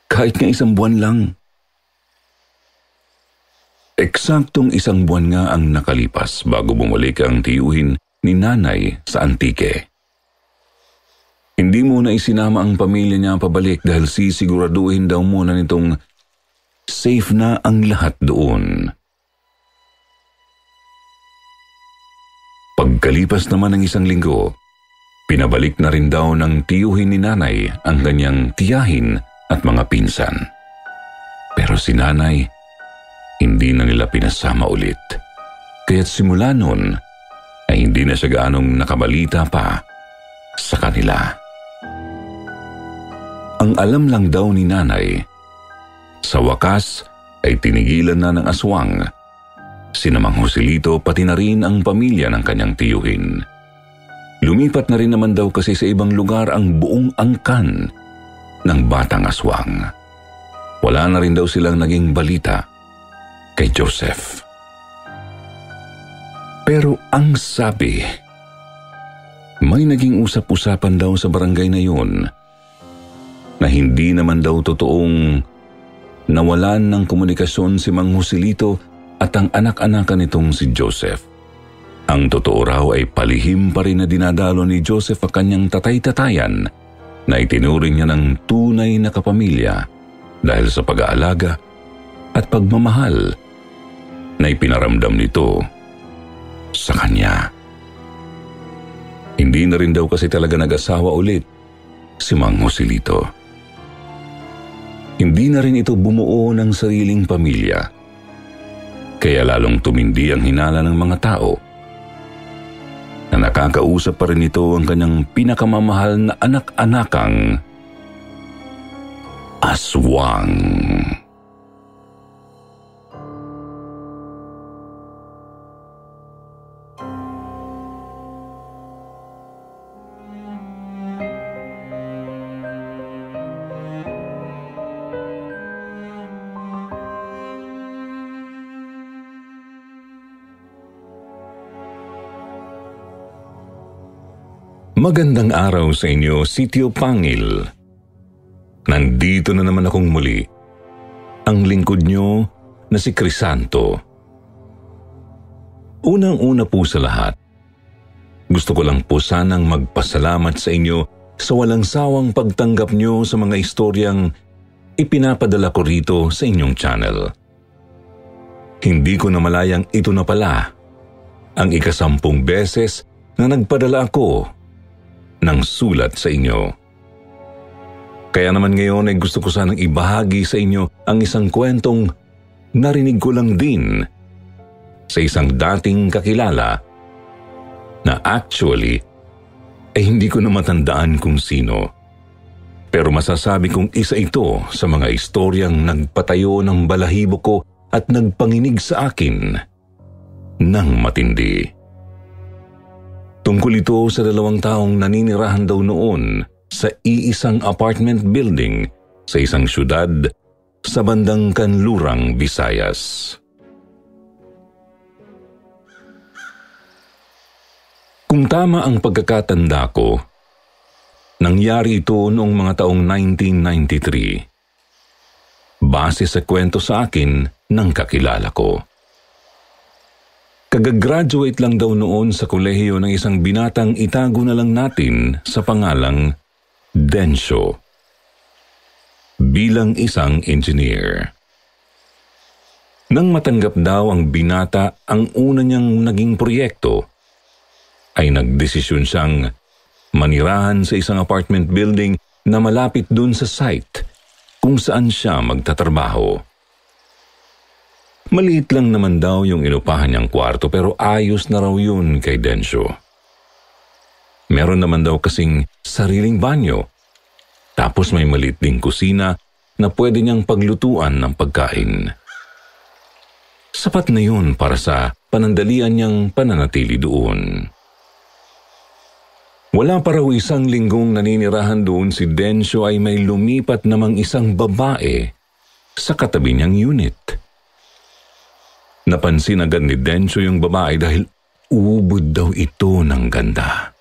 [SPEAKER 1] Kahit nga 1 buwan lang. Eksaktong 1 buwan nga ang nakalipas bago bumalik ang tiyuhin ni nanay sa Antique. Hindi muna isinama ang pamilya niya pabalik dahil sisiguraduhin daw muna nitong safe na ang lahat doon. Pagkalipas naman ng 1 linggo, pinabalik na rin daw ng tiyuhin ni nanay ang kanyang tiyahin at mga pinsan. Pero si nanay, hindi na nila pinasama ulit. Kaya't simula nun, ay hindi na siya gaanong nakabalita pa sa kanila. Ang alam lang daw ni nanay, sa wakas ay tinigilan na ng aswang sina Mang Joselito pati na rin ang pamilya ng kanyang tiyuhin. Lumipat na rin naman daw kasi sa ibang lugar ang buong angkan ng batang aswang. Wala na rin daw silang naging balita kay Joseph. Pero ang sabi, may naging usap-usapan daw sa barangay na yun na hindi naman daw totoong nawalan ng komunikasyon si Mang Joselito at ang anak-anakan nitong si Joseph. Ang totoo raw ay palihim pa rin na dinadalo ni Joseph ang kanyang tatay-tatayan na itinuring niya ng tunay na kapamilya dahil sa pag-aalaga at pagmamahal na ipinaramdam nito sa kanya. Hindi na rin daw kasi talaga nag-asawa ulit si Mang Joselito. Hindi na rin ito bumuo ng sariling pamilya. Kaya lalong tumindi ang hinala ng mga tao na nakakausap pa rin ito ang kanyang pinakamamahal na anak-anakang aswang. Magandang araw sa inyo, Sitio Pangil. Nandito na naman akong muli, ang lingkod nyo na si Crisanto. Unang-una po sa lahat, gusto ko lang po sanang magpasalamat sa inyo sa walang sawang pagtanggap nyo sa mga istoryang ipinapadala ko rito sa inyong channel. Hindi ko namalayang ito na pala ang 10 beses na nagpadala ako ng sulat sa inyo. Kaya naman ngayon ay gusto ko sanang ibahagi sa inyo ang isang kwentong narinig ko lang din sa isang dating kakilala na actually ay hindi ko na matandaan kung sino. Pero masasabi kong isa ito sa mga istoryang nagpatayo ng balahibo ko at nagpanginig sa akin ng matindi. Tungkol ito sa 2 taong naninirahan daw noon sa iisang apartment building sa isang syudad sa bandang Kanlurang, Visayas. Kung tama ang pagkakatanda ko, nangyari ito noong mga taong 1993. Base sa kwento sa akin ng kakilala ko. Kagagraduate lang daw noon sa kolehiyo ng isang binatang itago na lang natin sa pangalang Densyo. Bilang isang engineer. Nang matanggap daw ang binata ang una niyang naging proyekto, ay nagdesisyon siyang manirahan sa isang apartment building na malapit dun sa site kung saan siya magtatrabaho. Maliit lang naman daw yung inupahan niyang kwarto pero ayos na raw yun kay Densyo. Meron naman daw kasing sariling banyo, tapos may maliit ding kusina na pwede niyang paglutuan ng pagkain. Sapat na yun para sa panandalian niyang pananatili doon. Wala pa raw isang linggong naninirahan doon si Densyo ay may lumipat namang isang babae sa katabi niyang unit. Napansin agad ni Densyo yung babae dahil ubod daw ito ng ganda.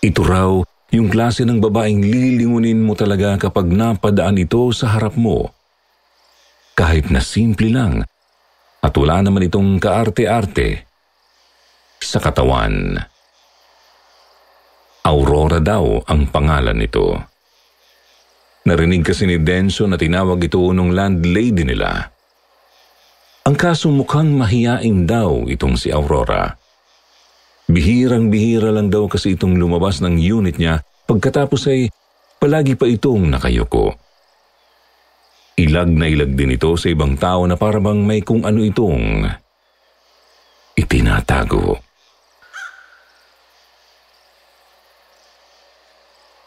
[SPEAKER 1] Ito raw yung klase ng babaeng lilingunin mo talaga kapag napadaan ito sa harap mo. Kahit na simple lang at wala naman itong kaarte-arte sa katawan. Aurora daw ang pangalan nito. Narinig kasi ni Densyo na tinawag ito nung landlady nila. Ang kaso mukhang mahiyain daw itong si Aurora. Bihirang-bihira lang daw kasi itong lumabas ng unit niya pagkatapos ay palagi pa itong nakayuko. Ilag na ilag din ito sa ibang tao na parang may kung ano itong itinatago.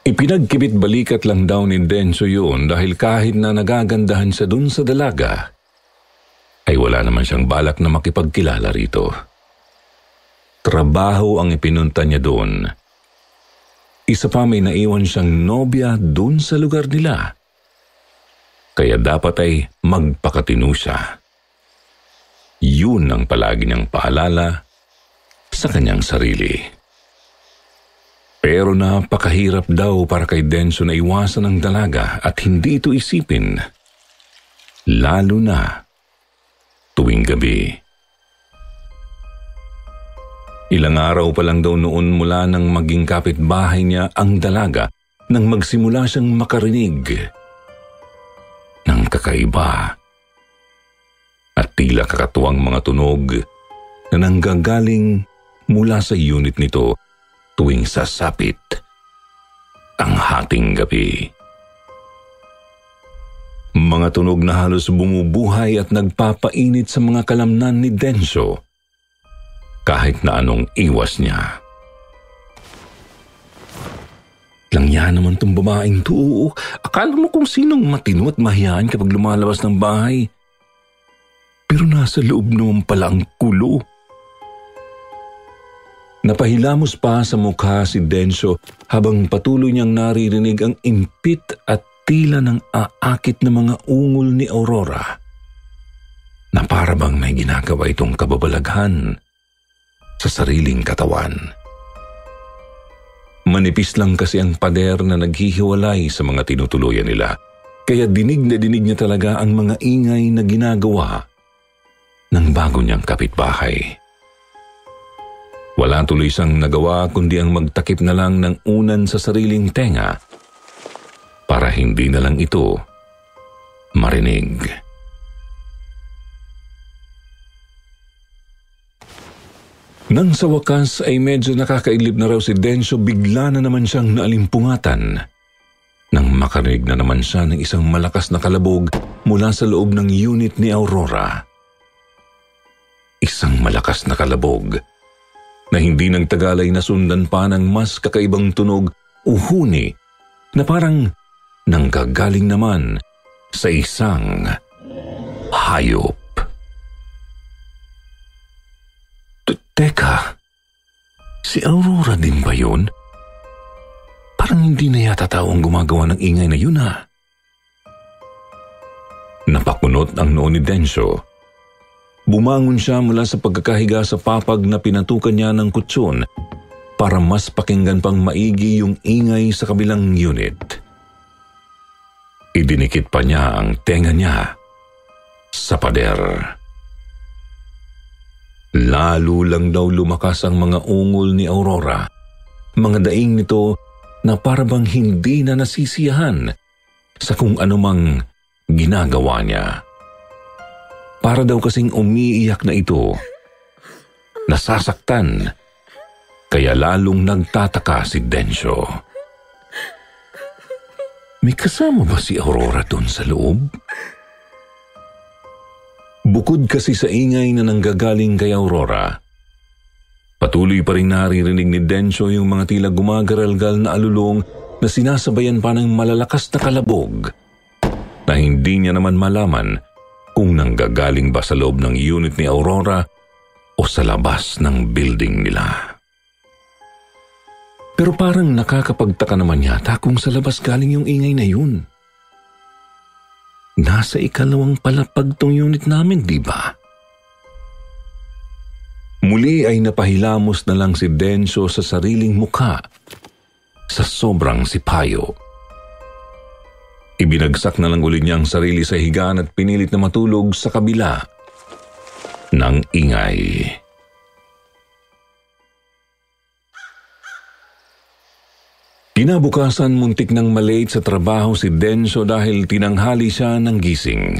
[SPEAKER 1] Ipinagkibit balikat lang daw ni Densyo yun dahil kahit na nagagandahan siya dun sa dalaga, ay wala naman siyang balak na makipagkilala rito. Trabaho ang ipinunta niya doon. Isa pa may naiwan siyang nobya doon sa lugar nila. Kaya dapat ay magpakatino siya. Yun ang palagi niyang paalala sa kanyang sarili. Pero napakahirap daw para kay Densyo na iwasan ang dalaga at hindi ito isipin. Lalo na tuwing gabi. Ilang araw pa lang daw noon mula nang maging kapitbahay niya ang dalaga nang magsimula siyang makarinig ng kakaiba at tila kakatuwang mga tunog na nanggagaling mula sa unit nito tuwing sasapit ang hating gabi. Mga tunog na halos bumubuhay at nagpapainit sa mga kalamnan ni Densyo kahit na anong iwas niya. Langya naman tong babaeng to. Akala mo kung sinong matino at mahiyain kapag lumalabas ng bahay. Pero nasa loob naman pala ang kulo. Napahilamos pa sa mukha si Densyo habang patuloy niyang naririnig ang impit at tila ng aakit na mga ungol ni Aurora na para bang may ginagawa itong kababalaghan sa sariling katawan. Manipis lang kasi ang pader na naghihiwalay sa mga tinutuluyan nila. Kaya dinig na dinig niya talaga ang mga ingay na ginagawa ng bago niyang kapitbahay. Wala tuloy siyang nagawa kundi ang magtakip na lang ng unan sa sariling tenga para hindi na lang ito marinig. Nang sa wakas ay medyo nakakailib na raw si Dencio, bigla na naman siyang naalimpungatan nang makarinig na naman siya ng isang malakas na kalabog mula sa loob ng unit ni Aurora. Isang malakas na kalabog na hindi nagtagal ay nasundan pa ng mas kakaibang tunog o huni na parang nanggagaling naman sa isang hayop. Teka, si Aurora din ba yun? Parang hindi na yata tao ang gumagawa ng ingay na yun ha. Napakunot ang noo ni Dencio. Bumangon siya mula sa pagkakahiga sa papag na pinatukan niya ng kutsyon para mas pakinggan pang maigi yung ingay sa kabilang unit. Idinikit pa niya ang tenga niya sa pader. Lalo lang daw lumakas ang mga ungol ni Aurora, mga daing nito na parabang hindi na nasisiyahan sa kung anumang ginagawa niya. Para daw kasing umiiyak na ito, nasasaktan, kaya lalong nagtataka si Dencio. May kasama ba si Aurora doon sa loob? Bukod kasi sa ingay na nanggagaling kay Aurora, patuloy pa rin naririnig ni Dencio yung mga tila gumagaralgal na alulong na sinasabayan pa ng malalakas na kalabog na hindi niya naman malaman kung nanggagaling ba sa loob ng unit ni Aurora o sa labas ng building nila. Pero parang nakakapagtaka naman yata kung sa labas galing yung ingay na yun. Nasa ikalawang palapag tong unit namin, di ba? Muli ay napahilamos na lang si Dencio sa sariling mukha sa sobrang sipayo. Ibinagsak na lang ulit niya ang sarili sa higaan at pinilit na matulog sa kabila ng ingay. Kinabukasan, muntik nang malate sa trabaho si Dencio dahil tinanghali siya ng gising.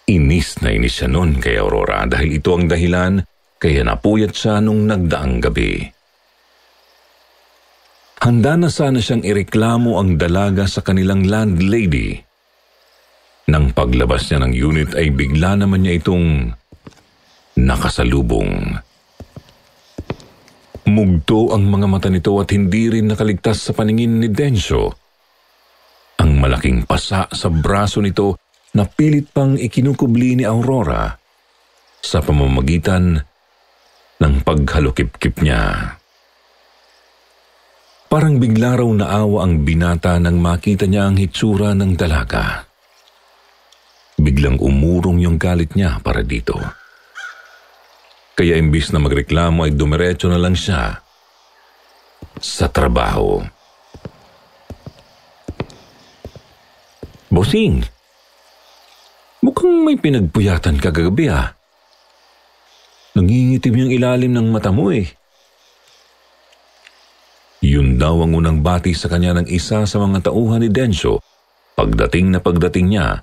[SPEAKER 1] Inis na inis siya noon kay Aurora dahil ito ang dahilan kaya napuyat siya nung nagdaang gabi. Handa na sana siyang ireklamo ang dalaga sa kanilang landlady. Nang paglabas niya ng unit ay bigla naman niya itong nakasalubong. Mugto ang mga mata nito at hindi rin nakaligtas sa paningin ni Dencio ang malaking pasa sa braso nito na pilit pang ikinukubli ni Aurora sa pamamagitan ng paghalukip-kip niya. Parang bigla raw naawa ang binata nang makita niya ang hitsura ng dalaga. Biglang umurong yung galit niya para dito. Kaya imbis na magreklamo ay dumiretso na lang siya sa trabaho. Bossing, mukhang may pinagpuyatan ka kagabi ah. Nangingitim yung ilalim ng mata mo eh. Yun daw ang unang bati sa kanya ng isa sa mga tauhan ni Dencio pagdating niya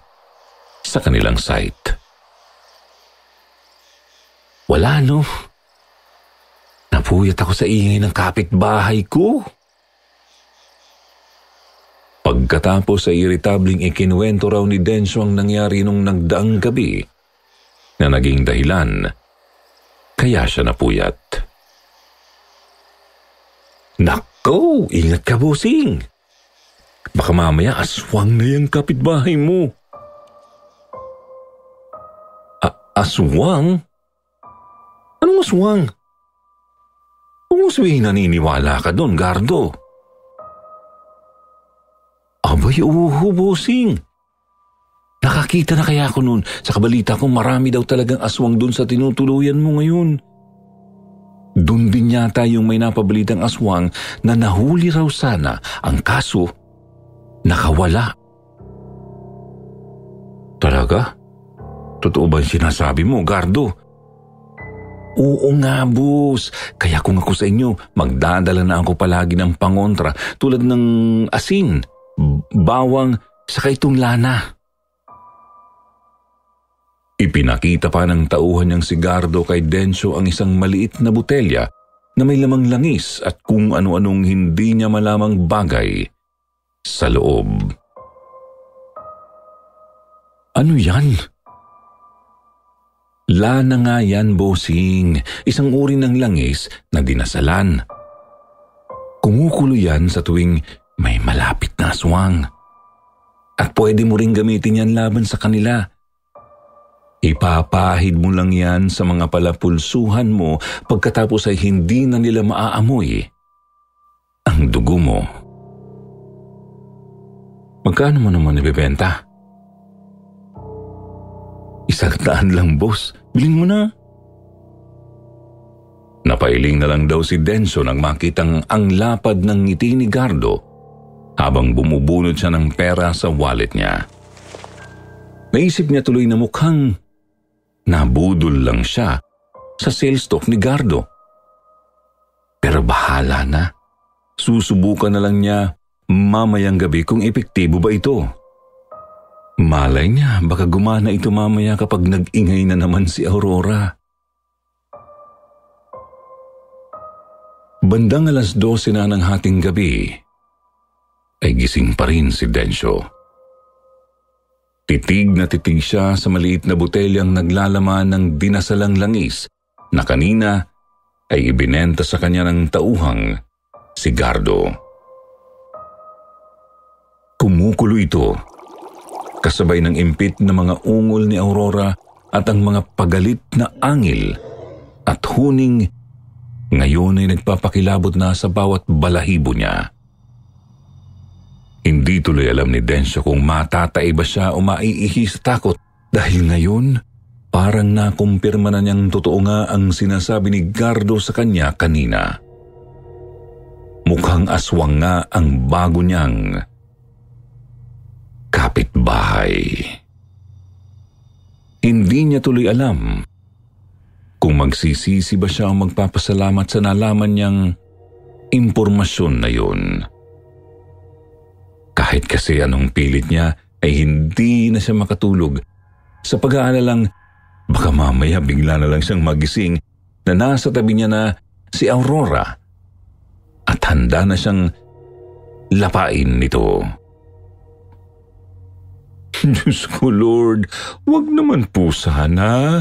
[SPEAKER 1] sa kanilang site. Wala no. Napuyat ako sa ingay ng kapitbahay ko. Pagkatapos ay iritabling ikinuwento raw ni Dencio ang nangyari nung nagdaang gabi na naging dahilan kaya siya napuyat. Nako, ingat ka bossing. Baka mamaya aswang na yung kapitbahay mo. Aswang? Anong aswang? Huwag mo sabihin naniniwala ka doon, Gardo. Abay, bossing. Nakakita na kaya ako noon. Sa kabalita ko marami daw talagang aswang doon sa tinutuluyan mo ngayon. Doon din yata yung may napabalitang aswang na nahuli raw sana, ang kaso, nakawala. Talaga? Totoo ba yung sinasabi mo, Gardo? Oo nga, boss. Kaya kung ako sa inyo, magdadala na ako palagi ng pangontra tulad ng asin, bawang, saka itong lana. Ipinakita pa ng tauhan niyang si Gardo kay Densyo ang isang maliit na botelya na may lamang langis at kung ano-anong hindi niya malamang bagay sa loob. Ano yan? Lana nga yan, bossing. Isang uri ng langis na dinasalan. Kumukulo yan sa tuwing may malapit na aswang. At pwede mo ring gamitin yan laban sa kanila. Ipapahid mo lang yan sa mga palapulsuhan mo pagkatapos ay hindi na nila maaamoy ang dugo mo. Magkano mo naman ibebenta? 100 lang, boss. Bilhin mo na. Napailing na lang daw si Densyo nang makitang ang lapad ng ngiti ni Gardo habang bumubunod siya ng pera sa wallet niya. Naisip niya tuloy na mukhang nabudol lang siya sa sales talk ni Gardo. Pero bahala na. Susubukan na lang niya mamayang gabi kung epektibo ba ito. Malay niya, baka gumana ito mamaya kapag nag-ingay na naman si Aurora. Bandang 12:00 na ng hating gabi, ay gising pa rin si Densyo. Titig na titig siya sa maliit na botelyang naglalaman ng dinasalang langis na kanina ay ibinenta sa kanya ng tauhang si Gardo. Kumukulo ito, kasabay ng impit na mga ungol ni Aurora at ang mga pagalit na angil at huning ngayon ay nagpapakilabot na sa bawat balahibo niya. Hindi tuloy alam ni Densyo kung matatay ba siya o maiihi sa takot dahil ngayon parang nakumpirma na niyang totoo nga ang sinasabi ni Gardo sa kanya kanina. Mukhang aswang nga ang bago niyang kapitbahay. Hindi niya tuloy alam kung magsisisi ba siya o magpapasalamat sa nalaman niyang impormasyon na yun. Kahit kasi anong pilit niya ay hindi na siya makatulog sa pag-aalalang baka mamaya bigla na lang siyang magising na nasa tabi niya na si Aurora at handa na siyang lapain nito. Diyos ko, Lord, wag naman po sana.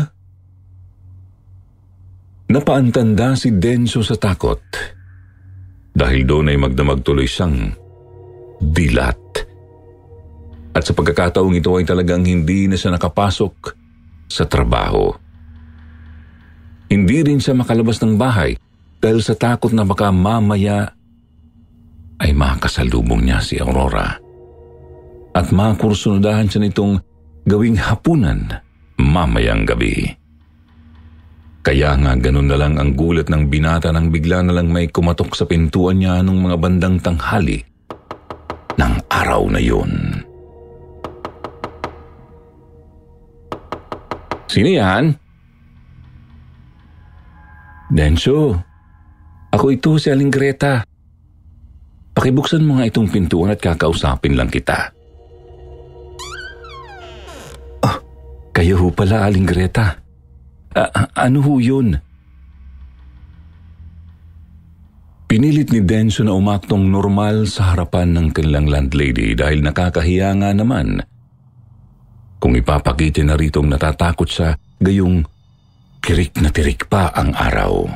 [SPEAKER 1] Napaantanda si Densyo sa takot dahil doon ay magdamag tuloy siyang dilat. At sa pagkakataong ito ay talagang hindi na siya nakapasok sa trabaho. Hindi rin siya makalabas ng bahay dahil sa takot na baka mamaya ay makasalubong niya si Aurora. At makursunodahan siya nitong gawing hapunan mamayang gabi. Kaya nga ganun na lang ang gulat ng binata nang bigla na lang may kumatok sa pintuan niya nung mga bandang tanghali ng araw na yun. Sino yan? Densyo, ako ito si Aling Greta. Pakibuksan mo nga itong pintuan at kakausapin lang kita. Kayo ho pala, Aling Greta. Ano ho yun? Pinilit ni Densyo na umaktong normal sa harapan ng kanilang landlady dahil nakakahiya nga naman kung ipapakita na ritong natatakot siya gayong tirik na tirik pa ang araw.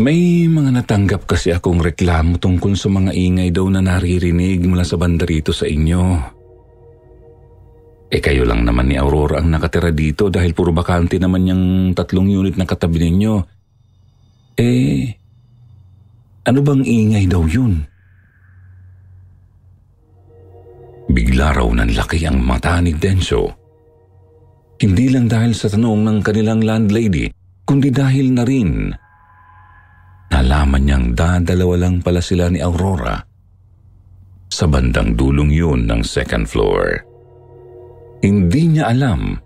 [SPEAKER 1] May mga natanggap kasi akong reklamo tungkol sa mga ingay daw na naririnig mula sa banda rito sa inyo. Kayo lang naman ni Aurora ang nakatira dito dahil puro bakante naman yung 3 unit na katabi ninyo. Ano bang ingay daw yun? Bigla raw nanlaki ang mata ni Densyo. Hindi lang dahil sa tanong ng kanilang landlady, kundi dahil na rin nalaman niyang dadalawa lang pala sila ni Aurora sa bandang dulong yun ng second floor. Hindi niya alam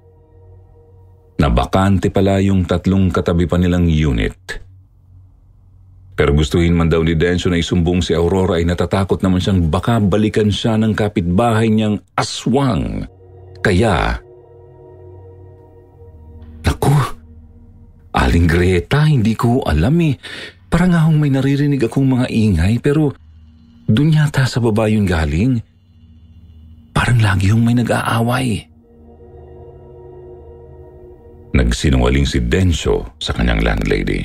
[SPEAKER 1] na bakante pala yung 3 katabi pa nilang unit. Pero gustuhin man daw ni Densyo na isumbong si Aurora ay natatakot naman siyang baka balikan siya ng kapitbahay niyang aswang. Kaya, naku, Aling Greta, hindi ko alam eh. Parang ahong may naririnig akong mga ingay pero dun yata sa baba yun galing. Parang lagi yung may nag-aaway. Nagsinungaling si Densyo sa kanyang landlady.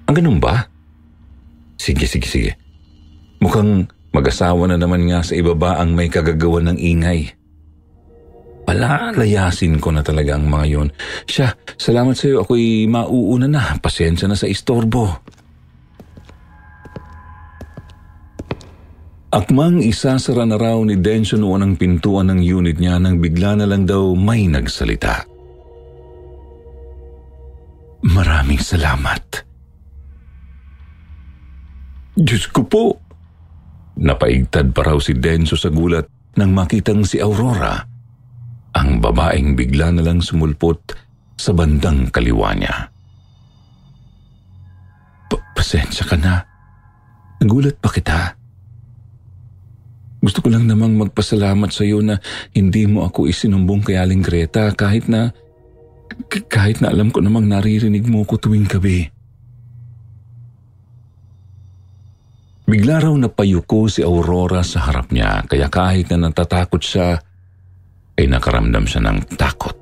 [SPEAKER 1] Ang ganun ba? Sige. Mukhang mag-asawa na naman nga sa ibaba ang may kagagawan ng ingay. Palalayasin ko na talaga ang mga yun. Siya, salamat sa iyo. Ako'y mauuna na. Pasensya na sa istorbo. Akmang isasara na raw ni Densyo noon ang pintuan ng unit niya nang bigla na lang daw may nagsalita. Maraming salamat. Diyos ko po! Napaigtad pa raw si Densyo sa gulat nang makitang si Aurora, ang babaeng bigla na lang sumulpot sa bandang kaliwa niya. Pasensya ka na. Nagulat pa kita. Gusto ko lang namang magpasalamat sa iyo na hindi mo ako isinumbong kay Aling Greta kahit na alam ko namang naririnig mo ko tuwing gabi. Bigla raw napayuko si Aurora sa harap niya kaya kahit na natatakot siya ay nakaramdam siya ng takot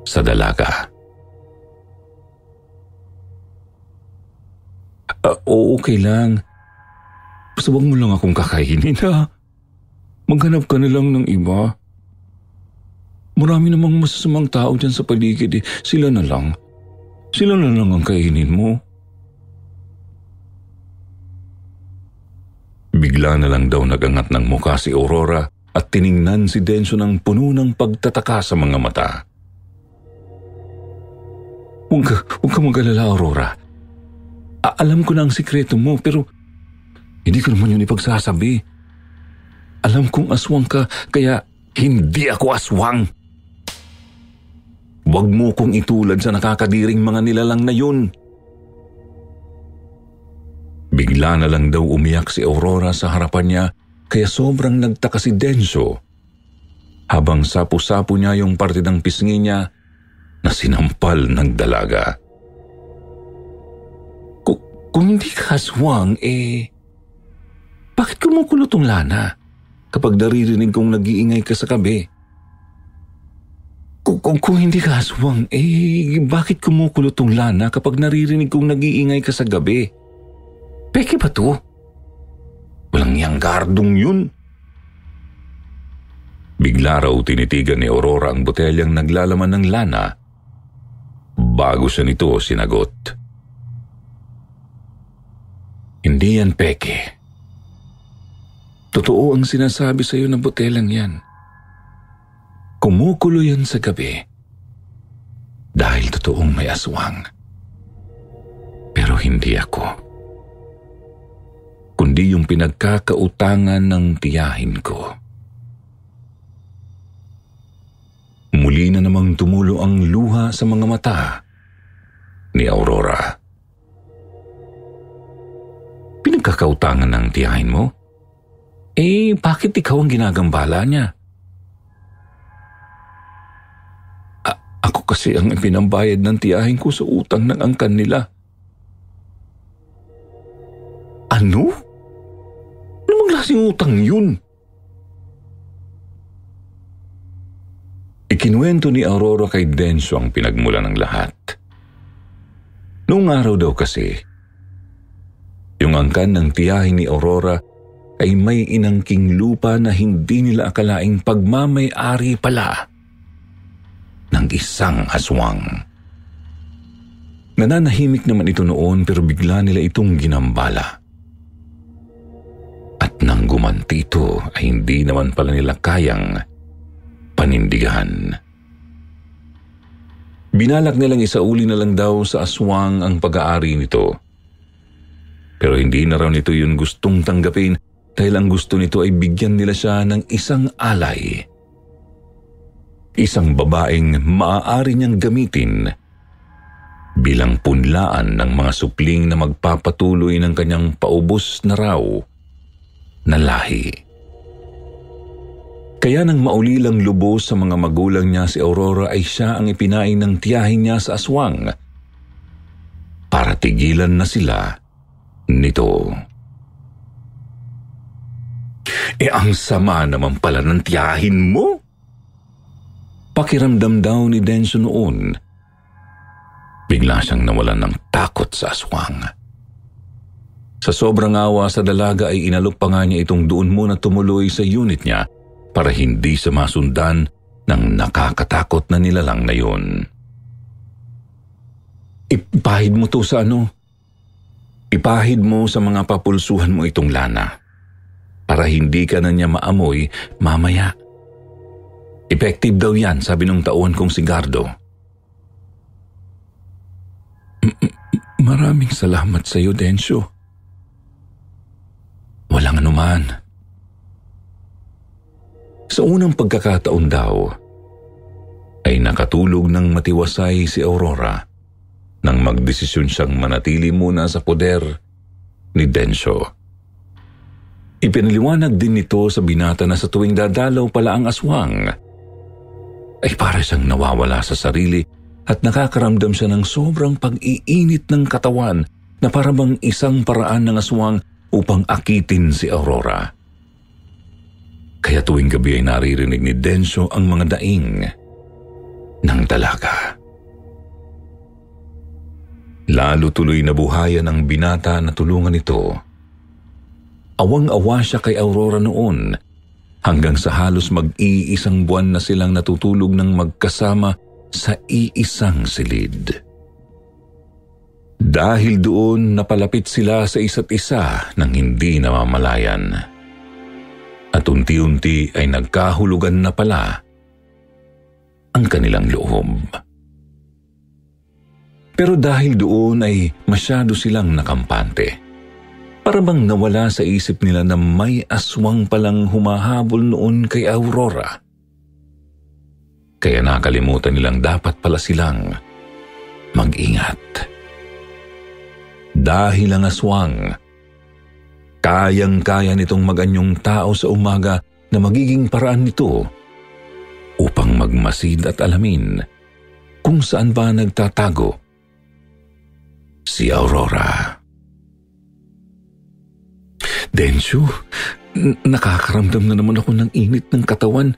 [SPEAKER 1] sa dalaga. Okay lang. Basta wag mo lang akong kakainin ha. Maghanap ka na lang ng iba. Marami namang masasamang tao dyan sa paligid eh. Sila na lang ang kainin mo. Bigla na lang daw nagangat ng mukha si Aurora at tiningnan si Densyo ng puno ng pagtataka sa mga mata. Huwag ka mag-alala, Aurora. Alam ko na ang sikreto mo pero hindi ko naman yun ipagsasabi. Alam kong aswang ka kaya hindi ako aswang. Huwag mo kong itulad sa nakakadiring mga nilalang na yun. Bigla na lang daw umiyak si Aurora sa harapan niya kaya sobrang nagtaka si Densyo habang sapu-sapu niya yung parte ng pisngi niya na sinampal ng dalaga. Kung hindi ka aswang, bakit kumukulo tong lana kapag naririnig kong nag-iingay ka sa gabi? Kung hindi ka aswang, bakit kumukulo tong lana kapag naririnig kong nag-iingay ka sa gabi? Peke ba to? Walang yang gardong yun. Bigla raw tinitigan ni Aurora ang botelyang naglalaman ng lana bago siya nito sinagot. Hindi yan peke. Totoo ang sinasabi sa iyo ng botelyang yan. Kumukulo yan sa gabi dahil totoong may aswang. Pero hindi ako. Kundi yung pinagkakautangan ng tiyahin ko. Muli na namang tumulo ang luha sa mga mata ni Aurora. Pinagkakautangan ng tiyahin mo? Bakit ikaw ang ginagambala niya? Ako kasi ang pinambayad ng tiyahin ko sa utang ng angkan nila. Ano? Anong klaseng utang yun? Ikinuwento ni Aurora kay Densyo ang pinagmula ng lahat. Noong araw daw kasi, yung angkan ng tiyahin ni Aurora ay may inangking lupa na hindi nila akalaing pagmamay-ari pala ng isang aswang. Nananahimik naman ito noon pero bigla nila itong ginambala. At nang gumanti ito ay hindi naman pala nila kayang panindigan. Binalak nilang isauli na lang daw sa aswang ang pag-aari nito. Pero hindi na raw nito yun gustong tanggapin dahil ang gusto nito ay bigyan nila siya ng isang alay. Isang babaeng maaari niyang gamitin bilang punlaan ng mga supling na magpapatuloy ng kanyang paubos na raw na lahi. Kaya nang maulilang lubos sa mga magulang niya si Aurora ay siya ang ipinain ng tiyahin niya sa aswang para tigilan na sila nito. Ang sama naman pala ng tiyahin mo. Pakiramdam daw ni Densyo noon. Bigla siyang nawalan ng takot sa aswang. Sa sobrang awa sa dalaga ay inalok pa nga niya itong doon muna tumuloy sa unit niya para hindi siya masundan ng nakakatakot na nilalang na yun. Ipahid mo to sa Ipahid mo sa mga papulsuhan mo itong lana para hindi ka na niya maamoy mamaya. Effective daw yan, sabi nung tauhan kong si Gardo. Maraming salamat sa iyo, Densyo. Walang anuman. Sa unang pagkakataon daw, ay nakatulog ng matiwasay si Aurora nang magdesisyon siyang manatili muna sa poder ni Densyo. Ipinaliwanag din nito sa binata na sa tuwing dadalaw pala ang aswang, ay para siyang nawawala sa sarili at nakakaramdam siya ng sobrang pag-iinit ng katawan na parang isang paraan ng aswang upang akitin si Aurora. Kaya tuwing gabi ay naririnig ni Densyo ang mga daing ng dalaga. Lalo tuloy na buhayan ang binata na tulungan ito. Awang-awa siya kay Aurora noon hanggang sa halos mag-iisang buwan na silang natutulog ng magkasama sa iisang silid. Dahil doon napalapit sila sa isa't isa nang hindi namamalayan. At unti-unti ay nagkahulugan na pala ang kanilang loob. Pero dahil doon ay masyado silang nakampante. Para bang nawala sa isip nila na may aswang palang humahabol noon kay Aurora. Kaya nakalimutan nilang dapat pala silang mag-ingat. Dahil ang aswang, kayang-kaya nitong mag-anyong tao sa umaga na magiging paraan nito upang magmasid at alamin kung saan ba nagtatago si Aurora. Densyo, nakakaramdam na naman ako ng init ng katawan.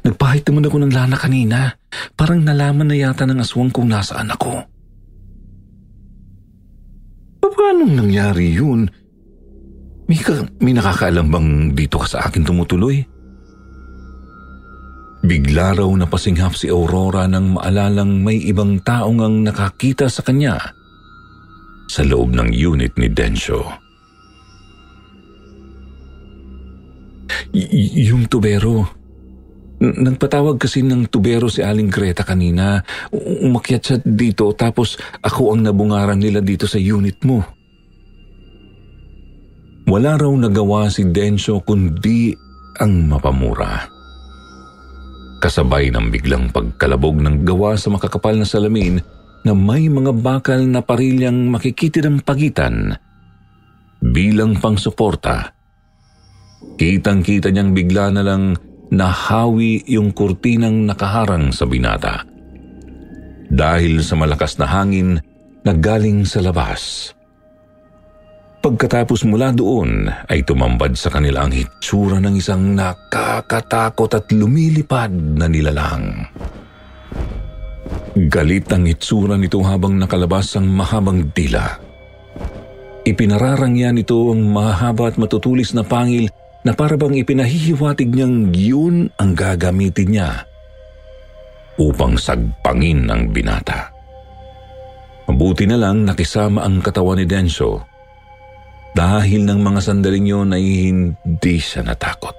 [SPEAKER 1] Nagpahit naman ako ng lana kanina. Parang nalaman na yata ng aswang kung nasaan ako. Paano nangyari yun? May nakakaalam bang dito ka sa akin tumutuloy? Bigla raw napasinghap si Aurora nang maalalang may ibang taong ang nakakita sa kanya sa loob ng unit ni Densyo. Yung tubero. Nagpatawag kasi ng tubero si Aling Greta kanina. Umakyat siya dito tapos ako ang nabungaran nila dito sa unit mo. Wala raw nagawa si Densyo kundi ang mapamura. Kasabay ng biglang pagkalabog ng gawa sa makakapal na salamin na may mga bakal na parilyang makikitid ang pagitan bilang pangsuporta. Kitang-kita niyang bigla na lang nahawi yung kurtinang nakaharang sa binata. Dahil sa malakas na hangin na galing sa labas. Pagkatapos mula doon ay tumambad sa kanila ang hitsura ng isang nakakatakot at lumilipad na nilalang. Galit ang hitsura nito habang nakalabas ang mahabang dila. Ipinararangya nito ang mahaba at matutulis na pangil na parabang ipinahihiwatig niyang yun ang gagamitin niya upang sagpangin ang binata. Mabuti na lang nakisama ang katawan ni Densyo. Dahil ng mga sandaling yun ay hindi siya natakot.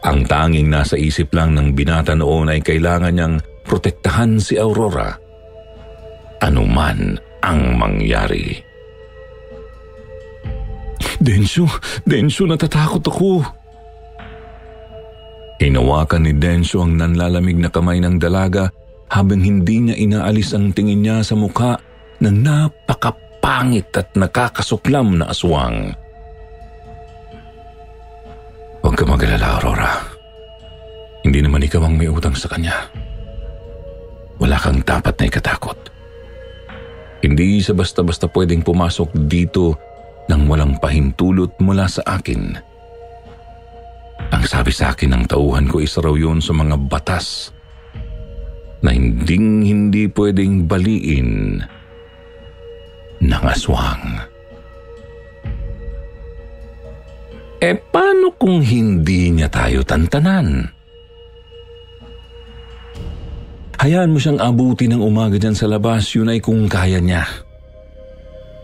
[SPEAKER 1] Ang tanging nasa isip lang ng binata noon ay kailangan niyang protektahan si Aurora, anuman ang mangyari. Densyo, natatakot ako. Hinawakan ni Densyo ang nanlalamig na kamay ng dalaga habang hindi niya inaalis ang tingin niya sa mukha ng napakapangit at nakakasuklam na aswang. Huwag ka mag-alala, Aurora. Hindi naman ikaw ang may utang sa kanya. Wala kang dapat na ikatakot. Hindi siya basta-basta pwedeng pumasok dito nang walang pahintulot mula sa akin. Ang sabi sa akin ng tauhan ko, isa raw yun sa mga batas na hindi pwedeng baliin ng aswang. Paano kung hindi niya tayo tantanan? Hayaan mo siyang abuti ng umaga dyan sa labas, yun ay kung kaya niya.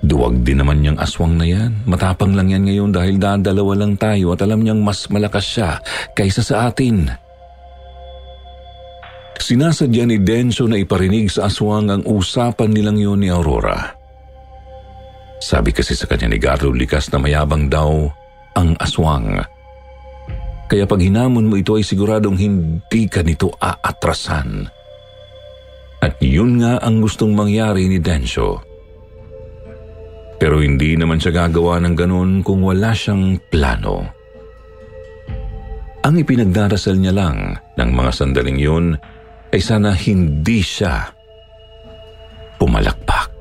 [SPEAKER 1] Duwag din naman niyang aswang na yan. Matapang lang yan ngayon dahil dadalawa lang tayo at alam niyang mas malakas siya kaysa sa atin. Sinasadya ni Densyo na iparinig sa aswang ang usapan nilang yun ni Aurora. Sabi kasi sa kanya ni Gardo Likas na mayabang daw ang aswang. Kaya pag hinamon mo ito ay siguradong hindi ka nito aatrasan. At yun nga ang gustong mangyari ni Densyo. Pero hindi naman siya gagawa ng ganun kung wala siyang plano. Ang ipinagdarasal niya lang ng mga sandaling yun ay sana hindi siya pumalakpak.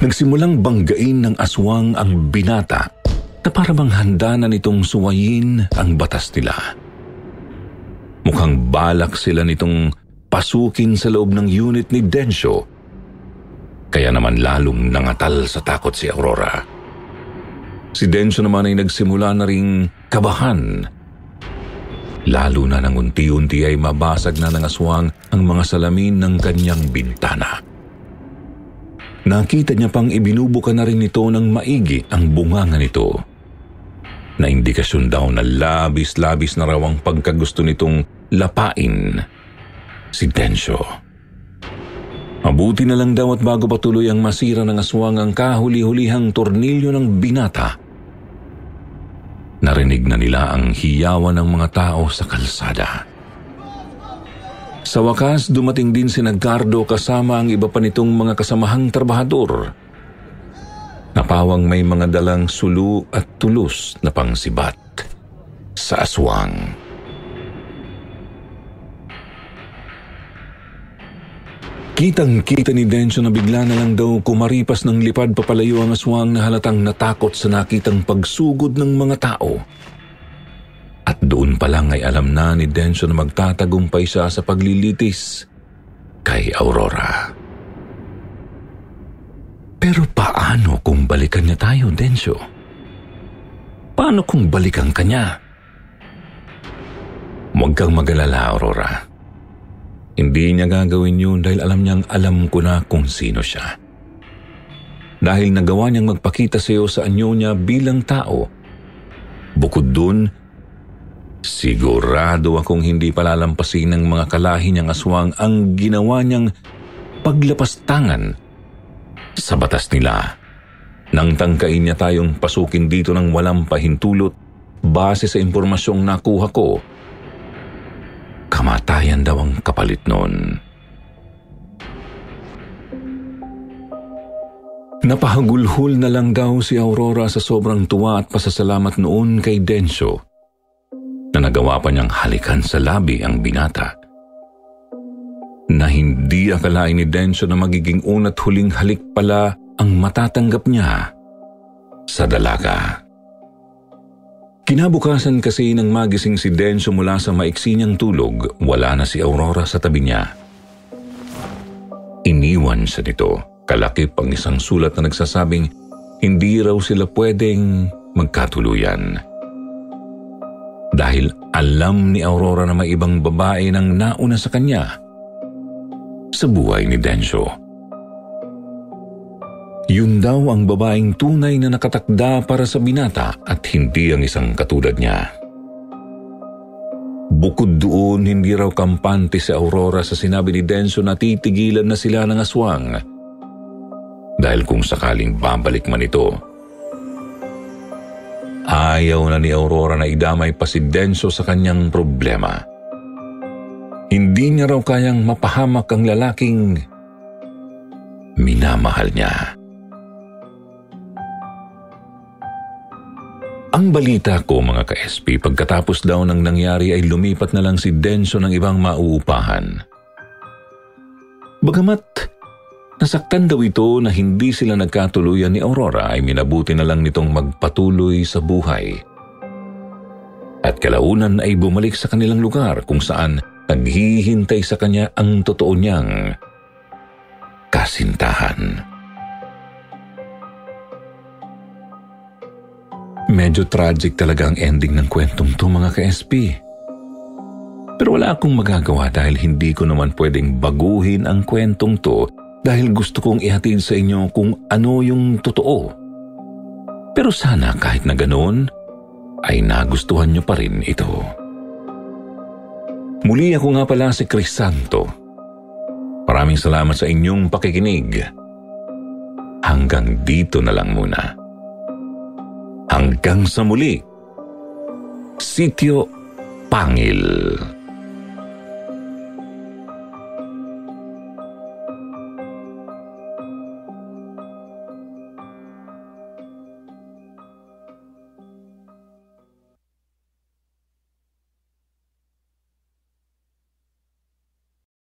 [SPEAKER 1] Nagsimulang banggain ng aswang ang binata na para bang handa na nitong suwayin ang batas nila. Mukhang balak sila nitong pasukin sa loob ng unit ni Densyo. Kaya naman lalong nangatal sa takot si Aurora. Si Densyo naman ay nagsimula na ring kabahan. Lalo na nang unti-unti ay mabasag na ng aswang ang mga salamin ng kanyang bintana. Nakita niya pang ibinubuka na rin nito ng maigi ang bunganga nito. Na indikasyon daw na labis-labis na raw ang pagkagusto nitong lapain si Densyo. Mabuti na lang daw at bago patuloy ang masira ng aswang ang kahuli-hulihang tornilyo ng binata, narinig na nila ang hiyawan ng mga tao sa kalsada. Sa wakas, dumating din si Gardo kasama ang iba pa nitong mga kasamahang trabahador. Napawang may mga dalang sulu at tulos na pangsibat sa aswang. Kitang-kita ni Densyo na bigla na lang daw kumaripas ng lipad papalayo ang aswang na halatang natakot sa nakitang pagsugod ng mga tao. At doon pa lang ay alam na ni Densyo na magtatagumpay siya sa paglilitis kay Aurora. Pero paano kung balikan niya tayo, Densyo? Paano kung balikan ka niya? Huwag kang mag-alala, Aurora. Hindi niya gagawin yun dahil alam ko na kung sino siya. Dahil nagawa niyang magpakita sa iyo sa anyo niya bilang tao. Bukod dun, sigurado akong hindi palalampasin ng mga kalahi niyang aswang ang ginawa niyang paglapastangan sa batas nila. Nang tangkain niya tayong pasukin dito ng walang pahintulot base sa impormasyong nakuha ko, kamatayan daw ang kapalit noon. Napahagulhol na lang daw si Aurora sa sobrang tuwa at pasasalamat noon kay Densyo na nagawa pa niyang halikan sa labi ang binata. Na hindi akalain ni Densyo na magiging una't huling halik pala ang matatanggap niya sa dalaga. Kinabukasan kasi nang magising si Densyo mula sa maiksi niyang tulog, wala na si Aurora sa tabi niya. Iniwan siya nito, kalakip ang isang sulat na nagsasabing hindi raw sila pwedeng magkatuluyan. Dahil alam ni Aurora na may ibang babae nang nauna sa kanya sa buhay ni Densyo. Yun daw ang babaeng tunay na nakatakda para sa binata at hindi ang isang katulad niya. Bukod doon, hindi raw kampante si Aurora sa sinabi ni Denso na titigilan na sila ng aswang. Dahil kung sakaling babalik man ito, ayaw na ni Aurora na idamay pa si Denso sa kanyang problema. Hindi niya raw kayang mapahamak ang lalaking minamahal niya. Ang balita ko mga ka-SP, pagkatapos daw ng nangyari ay lumipat na lang si Denso ng ibang mauupahan. Bagamat nasaktan daw ito na hindi sila nagkatuluyan ni Aurora, ay minabuti na lang nitong magpatuloy sa buhay. At kalaunan ay bumalik sa kanilang lugar kung saan naghihintay sa kanya ang totoo niyang kasintahan. Medyo tragic talaga ang ending ng kwentong to mga ka-SP. Pero wala akong magagawa dahil hindi ko naman pwedeng baguhin ang kwentong to dahil gusto kong ihatid sa inyo kung ano yung totoo. Pero sana kahit na ganoon, ay nagustuhan nyo pa rin ito. Muli ako nga pala si Chris Santo. Maraming salamat sa inyong pakikinig. Hanggang dito na lang muna. Hanggang sa muli, Sitio Pangil.